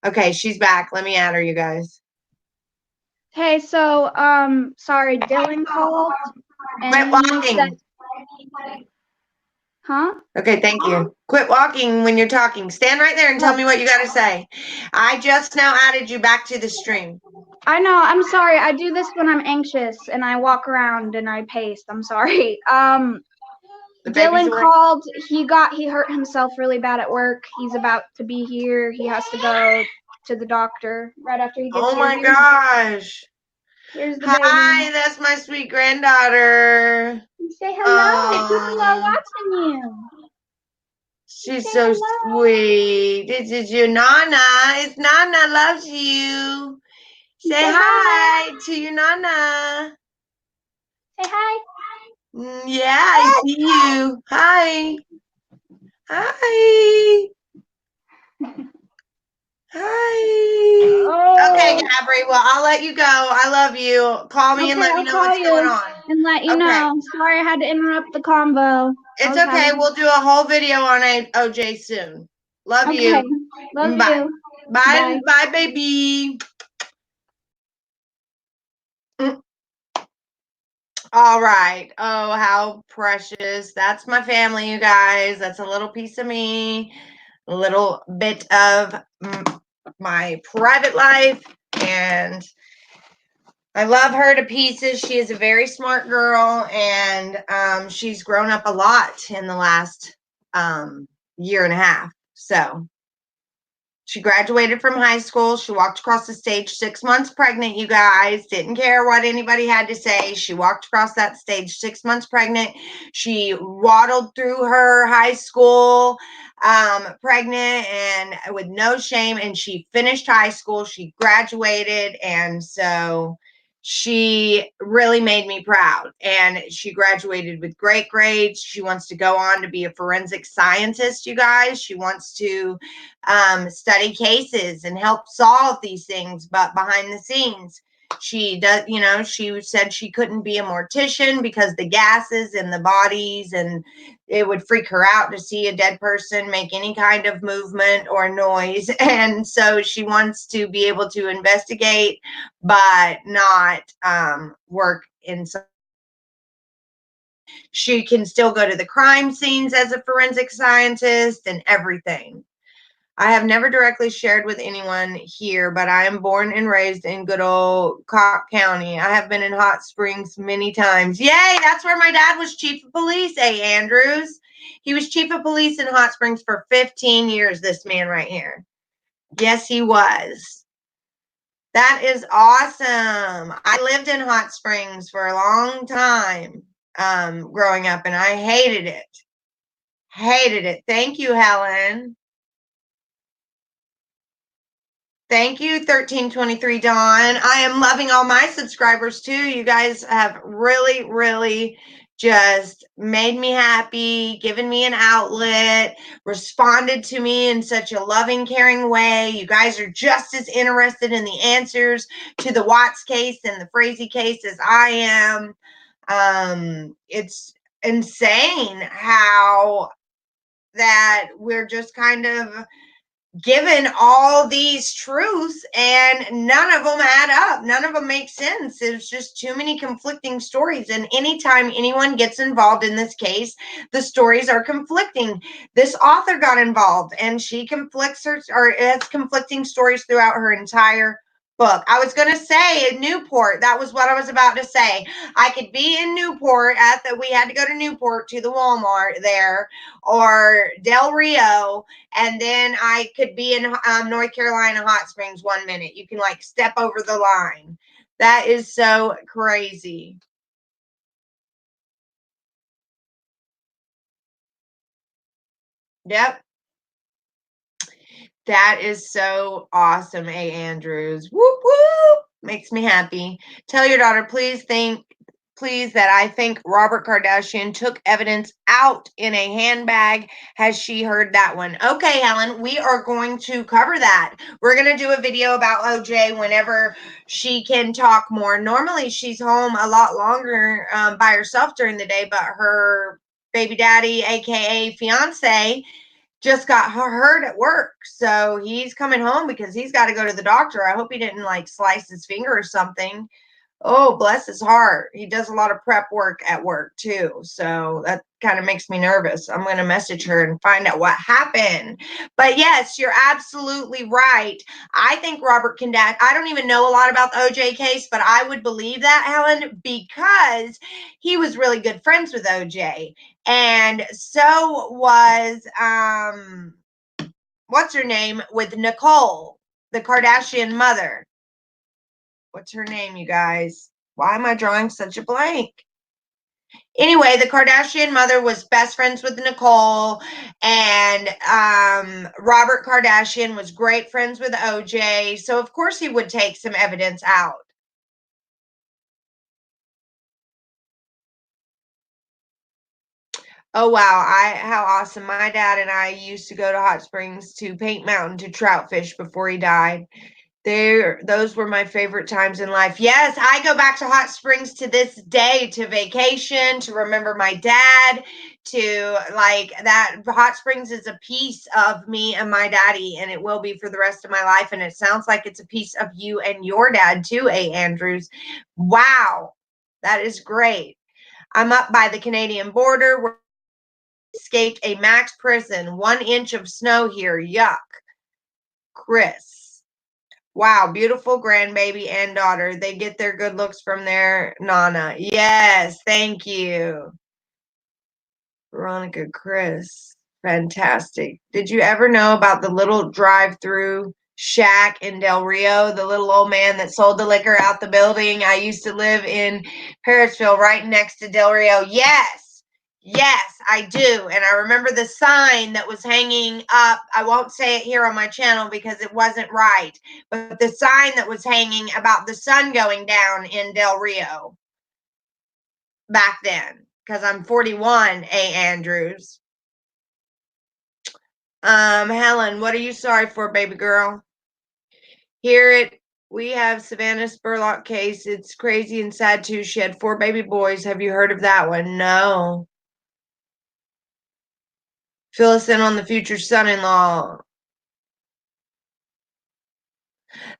Okay, she's back. Let me add her, you guys. Hey, so sorry, Dylan called and Quit walking. said, huh? Okay, thank you. Quit walking when you're talking. Stand right there and tell me what you got to say. I just now added you back to the stream. I know. I'm sorry. I do this when I'm anxious and I walk around and I pace. I'm sorry. Dylan called. He hurt himself really bad at work. He's about to be here. He has to go to the doctor right after he gets here. Oh my gosh. Here's the Hi, baby. that's my sweet granddaughter. Say hello. People are watching you. She's so sweet. This is your Nana. It's Nana loves you. Say hi to your Nana. Say hi. Yeah, I see you. Hi. Hi. Hi. Oh. Okay, Gabri. Well, I'll let you go. I love you. Call me and let me know what's going on. And let you know. Sorry I had to interrupt the convo. It's okay. We'll do a whole video on OJ soon. Love you. Love Bye. you. Bye. Bye, baby. All right. Oh, how precious. That's my family, you guys. That's a little piece of me. A little bit of my private life, and I love her to pieces. She is a very smart girl, and she's grown up a lot in the last year and a half. So she graduated from high school. She walked across the stage 6 months pregnant, you guys. Didn't care what anybody had to say. She walked across that stage 6 months pregnant. She waddled through her high school pregnant and with no shame. And she finished high school. She graduated. And so she really made me proud. And she graduated with great grades. She wants to go on to be a forensic scientist, you guys. She wants to study cases and help solve these things, but behind the scenes. she does, she said she couldn't be a mortician because the gases in the bodies, and it would freak her out to see a dead person make any kind of movement or noise. And so she wants to be able to investigate, but not work in. She can still go to the crime scenes as a forensic scientist and everything. I have never directly shared with anyone here, but I am born and raised in good old Cobb County. I have been in Hot Springs many times. Yay, that's where my dad was chief of police, Andrews. He was chief of police in Hot Springs for 15 years, this man right here. Yes, he was. That is awesome. I lived in Hot Springs for a long time growing up, and I hated it. Hated it. Thank you, Helen. Thank you, 1323 Dawn. I am loving all my subscribers too. You guys have really, really just made me happy, given me an outlet, responded to me in such a loving, caring way. You guys are just as interested in the answers to the Watts case and the Frazee case as I am. It's insane how that we're just kind of given all these truths and none of them add up. None of them make sense. There's just too many conflicting stories. And anytime anyone gets involved in this case, the stories are conflicting. This author got involved and she conflicts her, or has conflicting stories throughout her entire book. I was going to say in Newport. That was what I was about to say. I could be in Newport we had to go to Newport to the Walmart there, or Del Rio, and then I could be in North Carolina Hot Springs 1 minute. You can like step over the line. That is so crazy. Yep. That is so awesome, Andrews. Whoop whoop. Makes me happy. Tell your daughter, please, that I think Robert Kardashian took evidence out in a handbag. Has she heard that one? Okay, Helen, we are going to cover that. We're going to do a video about OJ whenever she can talk more. Normally, she's home a lot longer by herself during the day, but her baby daddy, aka fiance, just got hurt at work. So he's coming home because he's got to go to the doctor. I hope he didn't like slice his finger or something. Oh, bless his heart. He does a lot of prep work at work too. So that kind of makes me nervous. I'm going to message her and find out what happened. But yes, you're absolutely right. I think Robert Kardashian, I don't even know a lot about the OJ case, but I would believe that, Helen, because he was really good friends with OJ. And so was, what's her name, with Nicole, the Kardashian mother. What's her name, you guys? Why am I drawing such a blank? Anyway, the Kardashian mother was best friends with Nicole, and Robert Kardashian was great friends with OJ. So, of course, he would take some evidence out. Oh, wow. How awesome. My dad and I used to go to Hot Springs to Paint Mountain to trout fish before he died. Those were my favorite times in life. Yes, I go back to Hot Springs to this day to vacation, to remember my dad, to like that. Hot Springs is a piece of me and my daddy, and it will be for the rest of my life. And it sounds like it's a piece of you and your dad too, Andrews. Wow, that is great. I'm up by the Canadian border where I escaped a max prison, 1 inch of snow here. Yuck. Chris. Wow, beautiful grandbaby and daughter. They get their good looks from their Nana. Yes, thank you. Veronica, Chris. Fantastic. Did you ever know about the little drive-through shack in Del Rio? The little old man that sold the liquor out the building. I used to live in Parisville right next to Del Rio. Yes. Yes, I do. And I remember the sign that was hanging up. I won't say it here on my channel because it wasn't right. But the sign that was hanging about the sun going down in Del Rio back then, because I'm 41, Andrews. Helen, what are you sorry for, baby girl? Hear it We have Savannah Spurlock case. It's crazy and sad too. She had 4 baby boys. Have you heard of that one? No. Fill us in on the future son-in-law.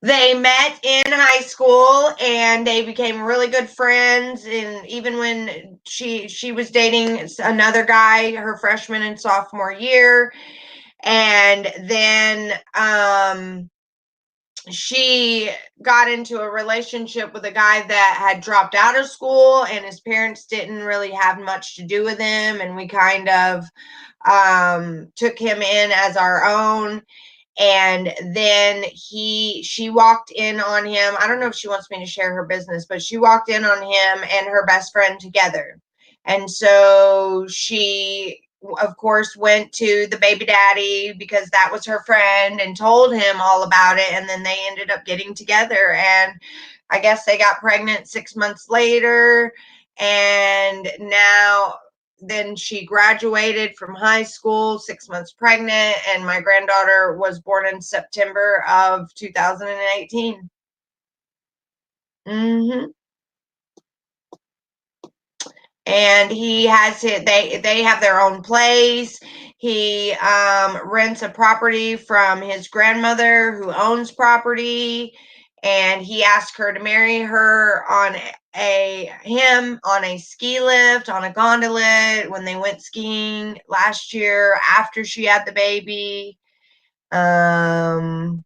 They met in high school and they became really good friends. And even when she was dating another guy her freshman and sophomore year, and then she got into a relationship with a guy that had dropped out of school, and his parents didn't really have much to do with him, and we kind of took him in as our own. And then she walked in on him. I don't know if she wants me to share her business, but she walked in on him and her best friend together. And so she, of course, went to the baby daddy because that was her friend and told him all about it. And then they ended up getting together. And I guess they got pregnant 6 months later. And now then she graduated from high school 6 months pregnant, and my granddaughter was born in September of 2018. Mm-hmm. And he has they have their own place. He rents a property from his grandmother who owns property, and he asked her to marry her on him on a ski lift, on a gondola, when they went skiing last year after she had the baby. Oh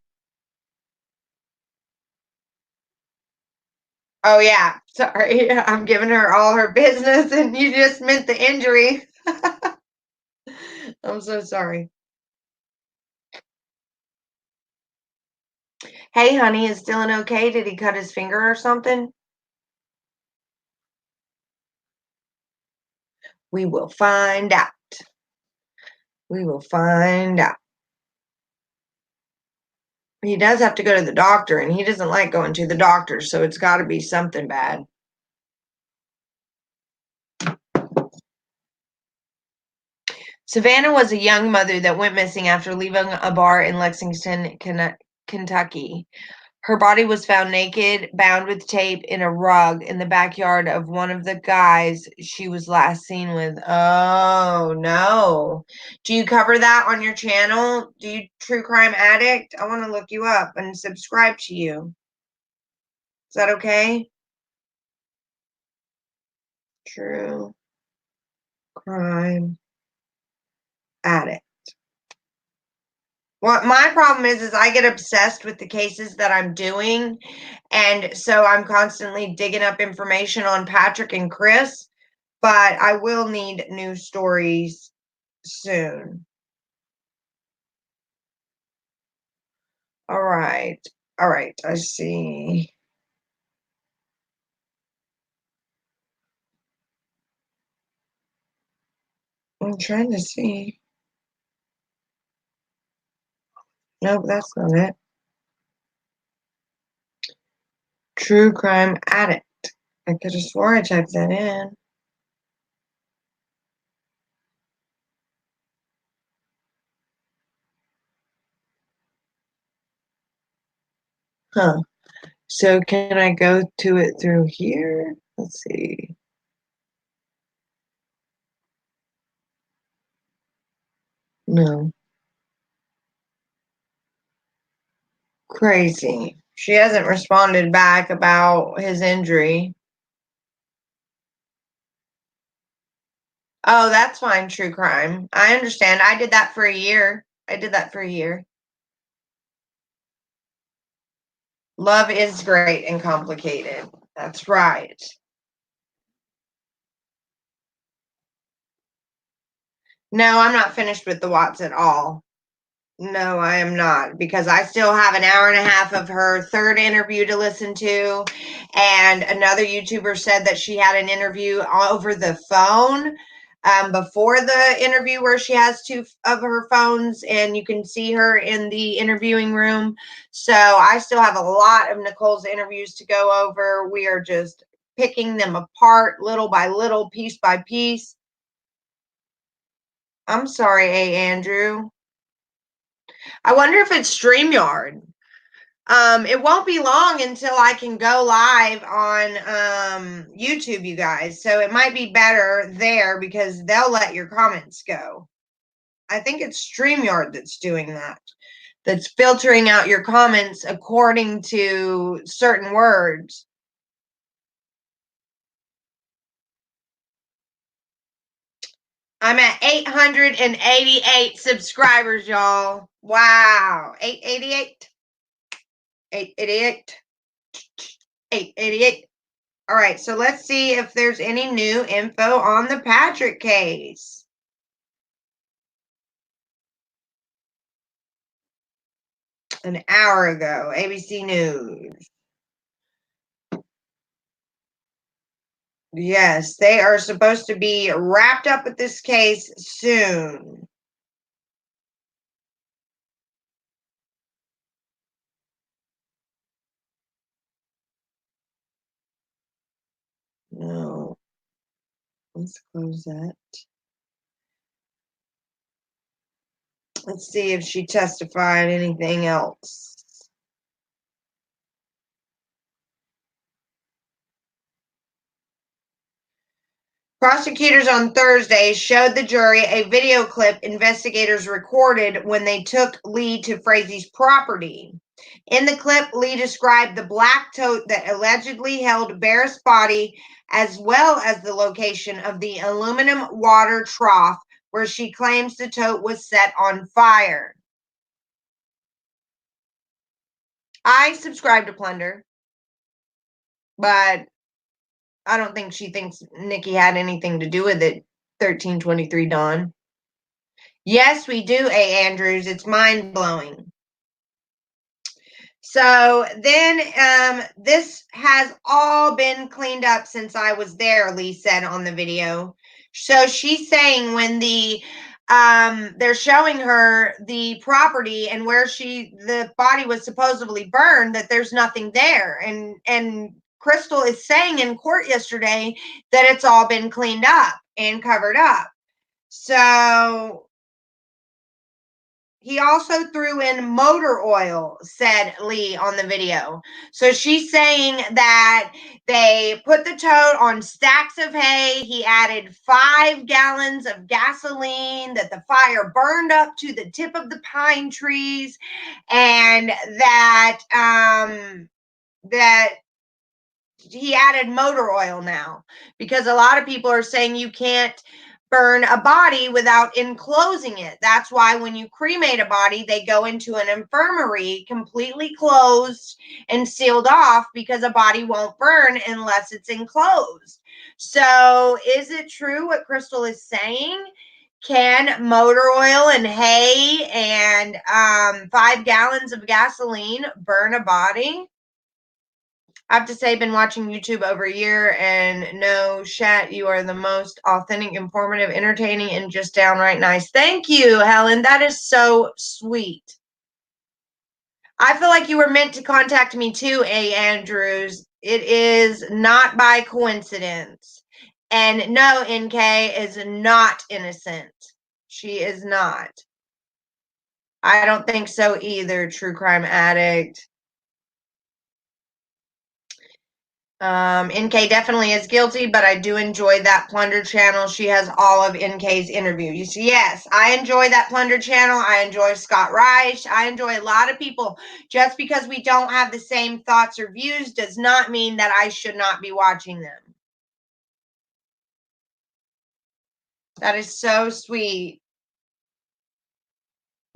yeah, sorry. I'm giving her all her business and you just meant the injury. I'm so sorry. Hey, honey, is Dylan okay? Did he cut his finger or something? We will find out. We will find out. He does have to go to the doctor, and he doesn't like going to the doctor, so it's got to be something bad. Savannah was a young mother that went missing after leaving a bar in Lexington, Kentucky. Her body was found naked, bound with tape in a rug in the backyard of one of the guys she was last seen with. Oh, no. Do you cover that on your channel? Do you True Crime Addict? I want to look you up and subscribe to you. Is that okay? True Crime Addict. What my problem is I get obsessed with the cases that I'm doing, and so I'm constantly digging up information on Patrick and Chris, but I will need new stories soon. All right. All right, I see. I'm trying to see. Nope, that's not it. True Crime Addict. I could have swore I typed that in. Huh. So can I go to it through here? Let's see. No. Crazy. She hasn't responded back about his injury. Oh, that's fine, true crime. I understand. I did that for a year. I did that for a year. Love is great and complicated. That's right. No, I'm not finished with the Watts at all. No, I am not, because I still have an hour and a half of her third interview to listen to. And another YouTuber said that she had an interview over the phone before the interview where she has 2 of her phones and you can see her in the interviewing room. So I still have a lot of Nicole's interviews to go over. We are just picking them apart little by little, piece by piece. I'm sorry, A. Andrew. I wonder if it's StreamYard. It won't be long until I can go live on YouTube, you guys. So it might be better there because they'll let your comments go. I think it's StreamYard that's doing that. That's filtering out your comments according to certain words. I'm at 888 subscribers, y'all. Wow. 888. 888. 888. All right, so let's see if there's any new info on the Patrick case. An hour ago, ABC News. Yes, they are supposed to be wrapped up with this case soon. No. Let's close that. Let's see if she testified anything else. Prosecutors on Thursday showed the jury a video clip investigators recorded when they took Lee to Frazie's property. In the clip, Lee described the black tote that allegedly held Barrett's body, as well as the location of the aluminum water trough where she claims the tote was set on fire. I subscribe to Plunder, but I don't think she thinks Nikki had anything to do with it. 1323 Dawn. Yes, we do, A. Andrews. It's mind blowing. So then this has all been cleaned up since I was there, Lee said on the video. So she's saying when they're showing her the property and where the body was supposedly burned, that there's nothing there. And Crystal is saying in court yesterday that it's all been cleaned up and covered up. So he also threw in motor oil, said Lee on the video. So she's saying that they put the tote on stacks of hay. He added 5 gallons of gasoline, that the fire burned up to the tip of the pine trees, and that he added motor oil now, because a lot of people are saying you can't burn a body without enclosing it. That's why when you cremate a body, they go into an infirmary completely closed and sealed off, because a body won't burn unless it's enclosed. So is it true what Crystal is saying? Can motor oil and hay and 5 gallons of gasoline burn a body? I have to say, I've been watching YouTube over a year, and no, Shat, you are the most authentic, informative, entertaining, and just downright nice. Thank you, Helen. That is so sweet. I feel like you were meant to contact me too, A. Andrews. It is not by coincidence. And no, NK is not innocent. She is not. I don't think so either, True Crime Addict. NK definitely is guilty, but I do enjoy that Plunder channel. She has all of NK's interviews. Yes, I enjoy that Plunder channel. I enjoy Scott Reich. I enjoy a lot of people. Just because we don't have the same thoughts or views does not mean that I should not be watching them. That is so sweet.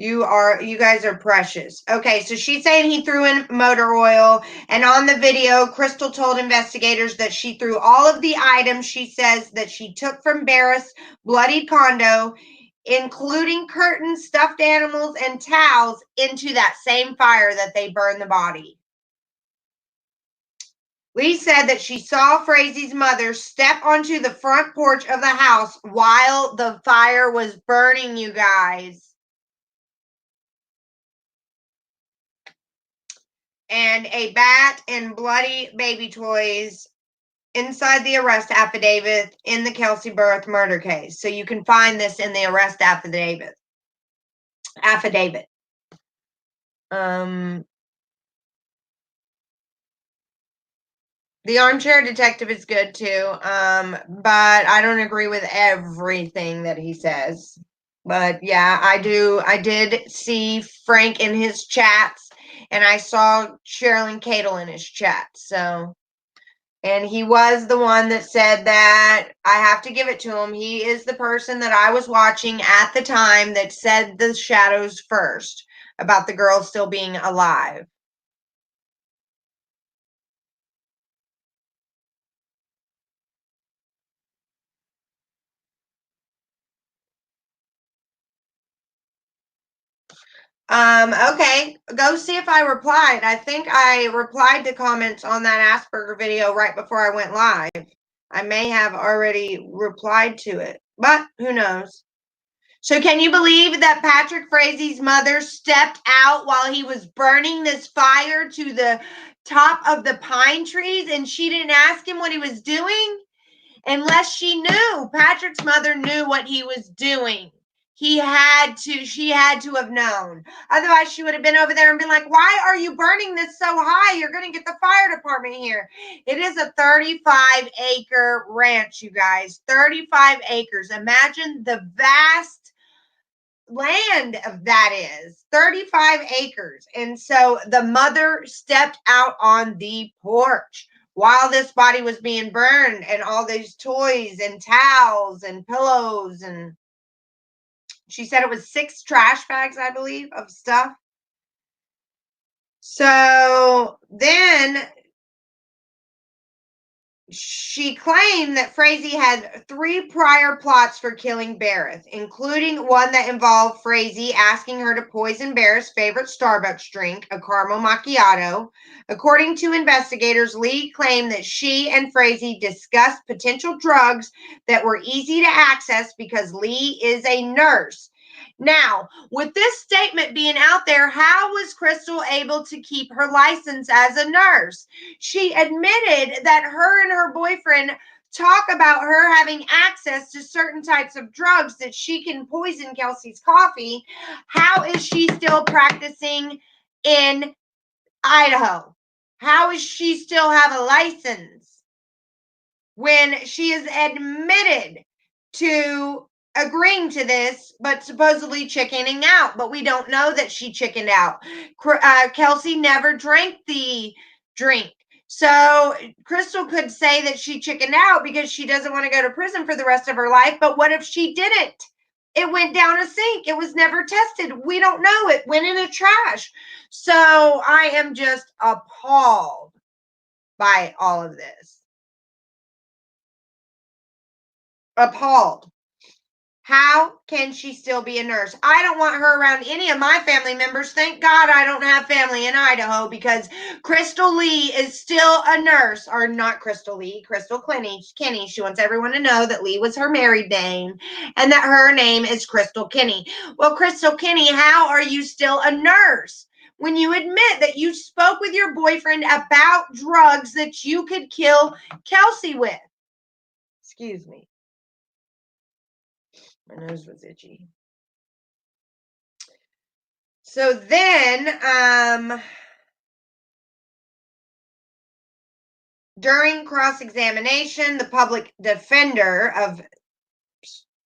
You guys are precious. Okay, so she's saying he threw in motor oil, and on the video, Crystal told investigators that she threw all of the items she says that she took from Barris' bloodied condo, including curtains, stuffed animals, and towels, into that same fire that they burned the body. Lee said that she saw Frazie's mother step onto the front porch of the house while the fire was burning, you guys. And a bat and bloody baby toys inside the arrest affidavit in the Kelsey Birth murder case. So you can find this in the arrest affidavit. The Armchair Detective is good too, but I don't agree with everything that he says. But yeah, I did see Frank in his chats, and I saw Sherilyn Cadle in his chat. So, and he was the one that said that. I have to give it to him. He is the person that I was watching at the time that said the shadows first about the girl still being alive. Okay. Go see if I replied. I think I replied to comments on that Asperger video right before I went live. I may have already replied to it, but who knows? So can you believe that Patrick Frazie's mother stepped out while he was burning this fire to the top of the pine trees and she didn't ask him what he was doing? Unless she knew. Patrick's mother knew what he was doing. She had to have known. Otherwise, she would have been over there and been like, why are you burning this so high? You're going to get the fire department here. It is a 35-acre ranch, you guys. 35 acres. Imagine the vast land of that is 35 acres. And so the mother stepped out on the porch while this body was being burned, and all these toys and towels and pillows, and she said it was 6 trash bags, I believe, of stuff. So then she claimed that Frazee had 3 prior plots for killing Barrett, including one that involved Frazee asking her to poison Barrett's favorite Starbucks drink, a caramel macchiato. According to investigators, Lee claimed that she and Frazee discussed potential drugs that were easy to access because Lee is a nurse. Now, with this statement being out there, how was Crystal able to keep her license as a nurse? She admitted that her and her boyfriend talk about her having access to certain types of drugs that she can poison Kelsey's coffee. How is she still practicing in Idaho? How is she still have a license when she is admitted to agreeing to this, but supposedly chickening out? But we don't know that she chickened out. Kelsey never drank the drink. So Crystal could say that she chickened out because she doesn't want to go to prison for the rest of her life. But what if she didn't? It went down a sink. It was never tested. We don't know. It went in the trash. So I am just appalled by all of this. Appalled. How can she still be a nurse? I don't want her around any of my family members. Thank God I don't have family in Idaho, because Crystal Lee is still a nurse. Or not Crystal Lee, Crystal Kenny. She wants everyone to know that Lee was her married name and that her name is Crystal Kenny. Well, Crystal Kenny, how are you still a nurse when you admit that you spoke with your boyfriend about drugs that you could kill Kelsey with? Excuse me. My nose was itchy. So then, during cross-examination, the public defender of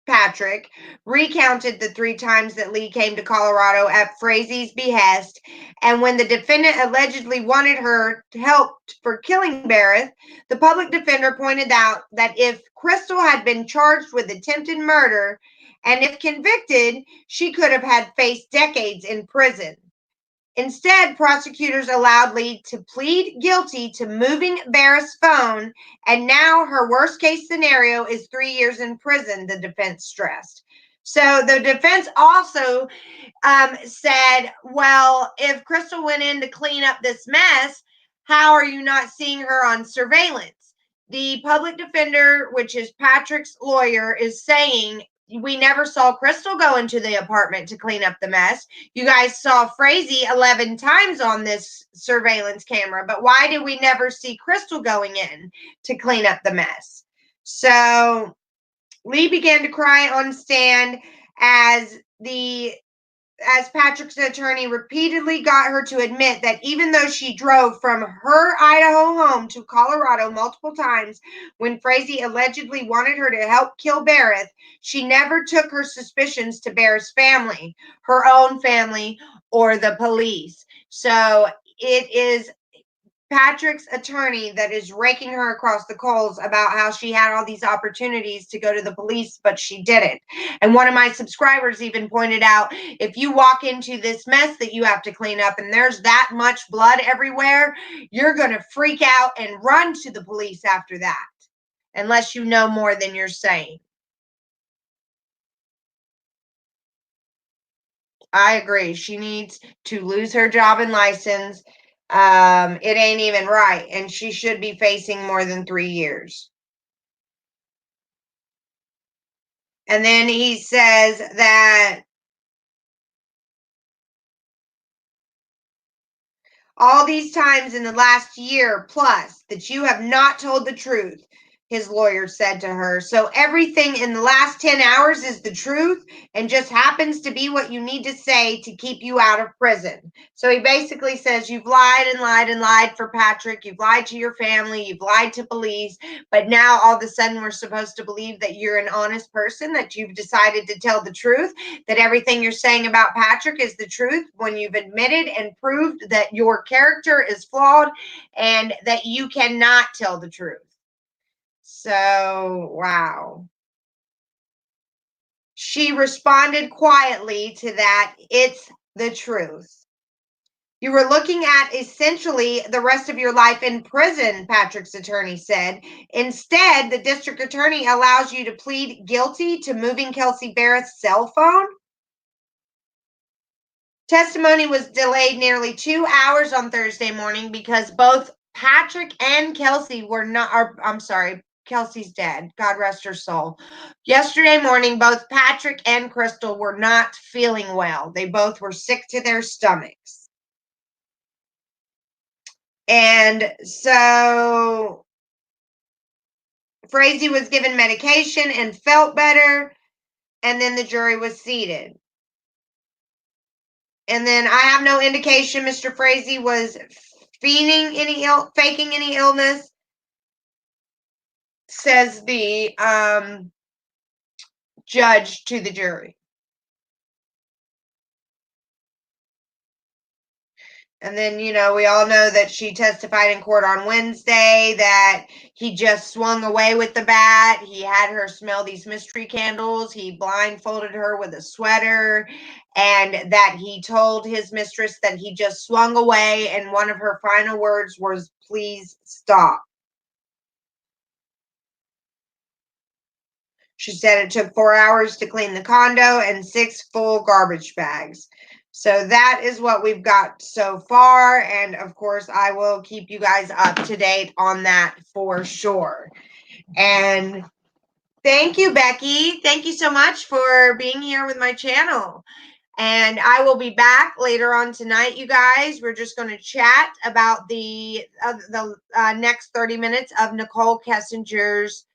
Patrick recounted the 3 times that Lee came to Colorado at Frazee's behest, and when the defendant allegedly wanted her help for killing Barrett, the public defender pointed out that if Crystal had been charged with attempted murder, and if convicted, she could have had faced decades in prison. Instead, prosecutors allowed Lee to plead guilty to moving Barrett's phone, and now her worst case scenario is 3 years in prison, the defense stressed. So the defense also said, well, if Crystal went in to clean up this mess, how are you not seeing her on surveillance? The public defender, which is Patrick's lawyer, is saying, we never saw Crystal go into the apartment to clean up the mess. You guys saw Frazee 11 times on this surveillance camera, but why did we never see Crystal going in to clean up the mess? So Lee began to cry on stand as the as Patrick's attorney repeatedly got her to admit that even though she drove from her Idaho home to Colorado multiple times when Frazee allegedly wanted her to help kill Barrett, she never took her suspicions to Barrett's family, her own family, or the police. So it is Patrick's attorney that is raking her across the coals about how she had all these opportunities to go to the police, but she didn't. And one of my subscribers even pointed out, if you walk into this mess that you have to clean up and there's that much blood everywhere, you're going to freak out and run to the police after that, unless you know more than you're saying. I agree. She needs to lose her job and license. It ain't even right, and she should be facing more than 3 years. And then he says that all these times in the last year plus that you have not told the truth, his lawyer said to her. So everything in the last 10 hours is the truth and just happens to be what you need to say to keep you out of prison. So he basically says, you've lied and lied and lied for Patrick. You've lied to your family. You've lied to police. But now all of a sudden we're supposed to believe that you're an honest person, that you've decided to tell the truth, that everything you're saying about Patrick is the truth when you've admitted and proved that your character is flawed and that you cannot tell the truth. So, wow. She responded quietly to that. It's the truth. You were looking at essentially the rest of your life in prison, Patrick's attorney said. Instead, the district attorney allows you to plead guilty to moving Kelsey Barrett's cell phone. Testimony was delayed nearly 2 hours on Thursday morning because both Patrick and Kelsey were not, I'm sorry, Kelsey's dead. God rest her soul. Yesterday morning, both Patrick and Crystal were not feeling well. They both were sick to their stomachs. And so Frazee was given medication and felt better. And then the jury was seated. And then I have no indication Mr. Frazee was faking any illness, says the judge to the jury. And then, we all know that she testified in court on Wednesday that he just swung away with the bat. He had her smell these mystery candles. He blindfolded her with a sweater, and that he told his mistress that he just swung away. And one of her final words was, "Please stop." She said it took 4 hours to clean the condo and 6 full garbage bags. So that is what we've got so far. And of course, I will keep you guys up to date on that for sure. And thank you, Becky. Thank you so much for being here with my channel. And I will be back later on tonight, you guys. We're just going to chat about the next 30 minutes of Nicole Kessinger's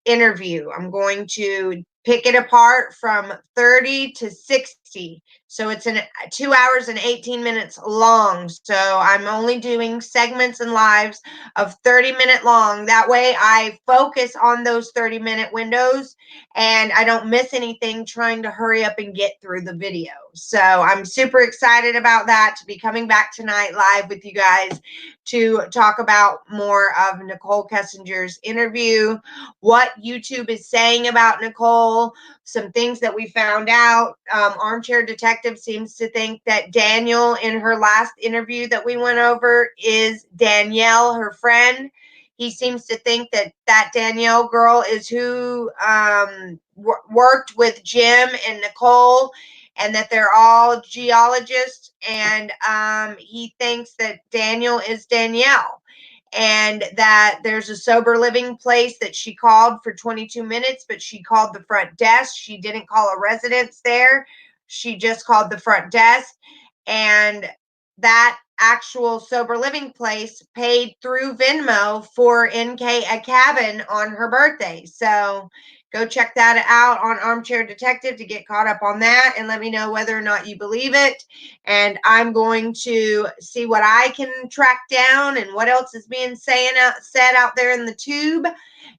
interview. I'm going to pick it apart from 30 to 60. So it's 2 hours and 18 minutes long. So I'm only doing segments and lives of 30-minute long. That way I focus on those 30-minute windows and I don't miss anything trying to hurry up and get through the video. So I'm super excited about that, to be coming back tonight live with you guys to talk about more of Nicole Kessinger's interview, what YouTube is saying about Nicole, some things that we found out. Armchair Detective seems to think that Daniel, in her last interview that we went over, is Danielle, her friend. He seems to think that that Danielle girl is who worked with Jim and Nicole, and that they're all geologists. And he thinks that Daniel is Danielle, and that there's a sober living place that she called for 22 minutes, but she called the front desk. She didn't call a residence there. She just called the front desk. And that actual sober living place paid through Venmo for NK a cabin on her birthday. So Go check that out on Armchair Detective to get caught up on that and let me know whether or not you believe it. And I'm going to see what I can track down and what else is being said out there in the tube.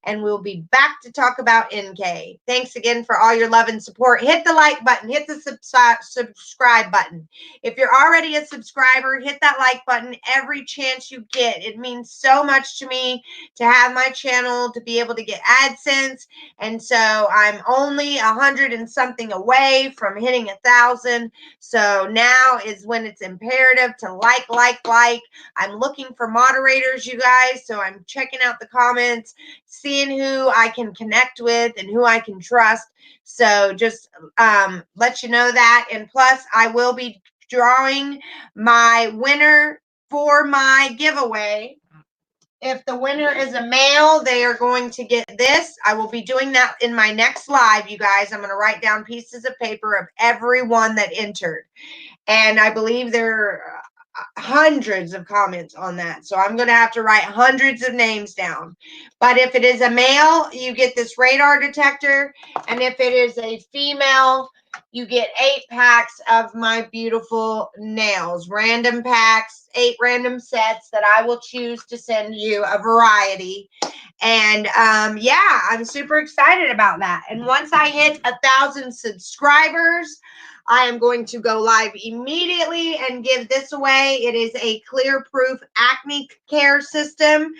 And we'll be back to talk about NK. Thanks again for all your love and support. Hit the like button, hit the subscribe button. If you're already a subscriber, hit that like button every chance you get. It means so much to me to have my channel, to be able to get AdSense. And so I'm only 100 and something away from hitting 1,000. So now is when it's imperative to like. I'm looking for moderators, you guys. So I'm checking out the comments, seeing who I can connect with and who I can trust. So just let you know that. And plus, I will be drawing my winner for my giveaway. If the winner is a male, they are going to get this. I will be doing that in my next live, you guys. I'm going to write down pieces of paper of everyone that entered. And I believe there are hundreds of comments on that. So I'm going to have to write hundreds of names down. But if it is a male, you get this radar detector. And if it is a female, you get 8 packs of my beautiful nails. Random packs, 8 random sets that I will choose to send you a variety. And yeah, I'm super excited about that. And once I hit 1,000 subscribers, I am going to go live immediately and give this away. It is a clear proof acne care system,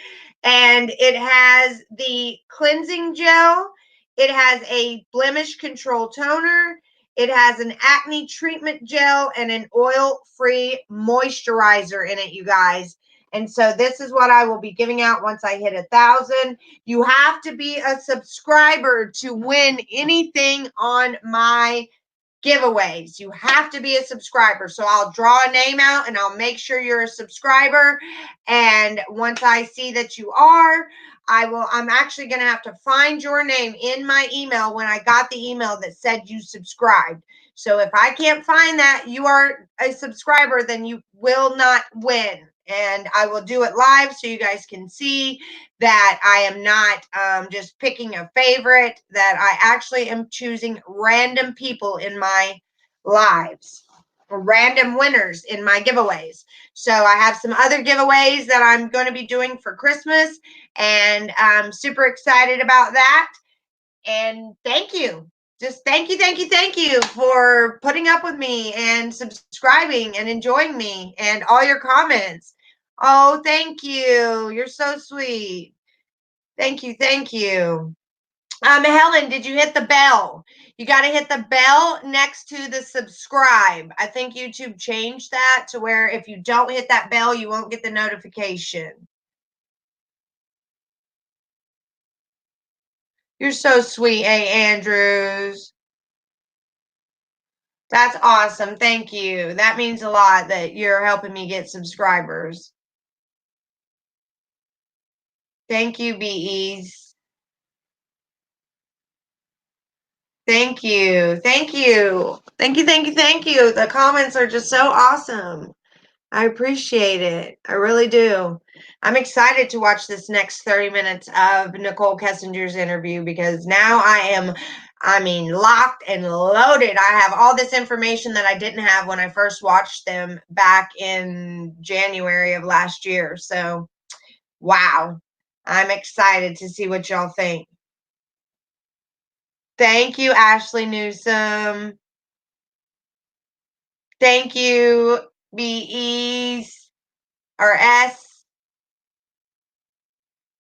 and it has the cleansing gel. It has a blemish control toner. It has an acne treatment gel and an oil-free moisturizer in it, you guys. And so this is what I will be giving out once I hit 1,000. You have to be a subscriber to win anything on my giveaways. You have to be a subscriber. So I'll draw a name out and I'll make sure you're a subscriber. And once I see that you are, I'm actually going to have to find your name in my email when I got the email that said you subscribed. So if I can't find that you are a subscriber, then you will not win. And I will do it live so you guys can see that I am not just picking a favorite, that I actually am choosing random people in my lives, or random winners in my giveaways. So I have some other giveaways that I'm going to be doing for Christmas, and I'm super excited about that. And thank you. Just thank you for putting up with me and subscribing and enjoying me and all your comments. Oh, thank you. You're so sweet. Thank you. Helen, did you hit the bell? You got to hit the bell next to the subscribe. I think YouTube changed that to where if you don't hit that bell, you won't get the notification. You're so sweet, A. Andrews. That's awesome. Thank you. That means a lot that you're helping me get subscribers. Thank you, BEs. Thank you. The comments are just so awesome. I appreciate it. I really do. I'm excited to watch this next 30 minutes of Nicole Kessinger's interview because now locked and loaded. I have all this information that I didn't have when I first watched them back in January of last year. So, wow. I'm excited to see what y'all think. Thank you, Ashley Newsom. Thank you, BEs or S.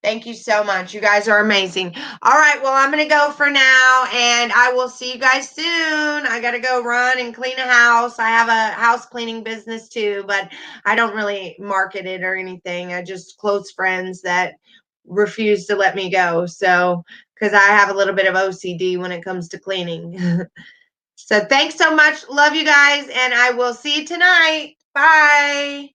Thank you so much. You guys are amazing. All right. Well, I'm going to go for now, and I will see you guys soon. I got to go run and clean a house. I have a house cleaning business too, but I don't really market it or anything. I just close friends that refuse to let me go. So, because I have a little bit of OCD when it comes to cleaning. So thanks so much. Love you guys, and I will see you tonight. Bye.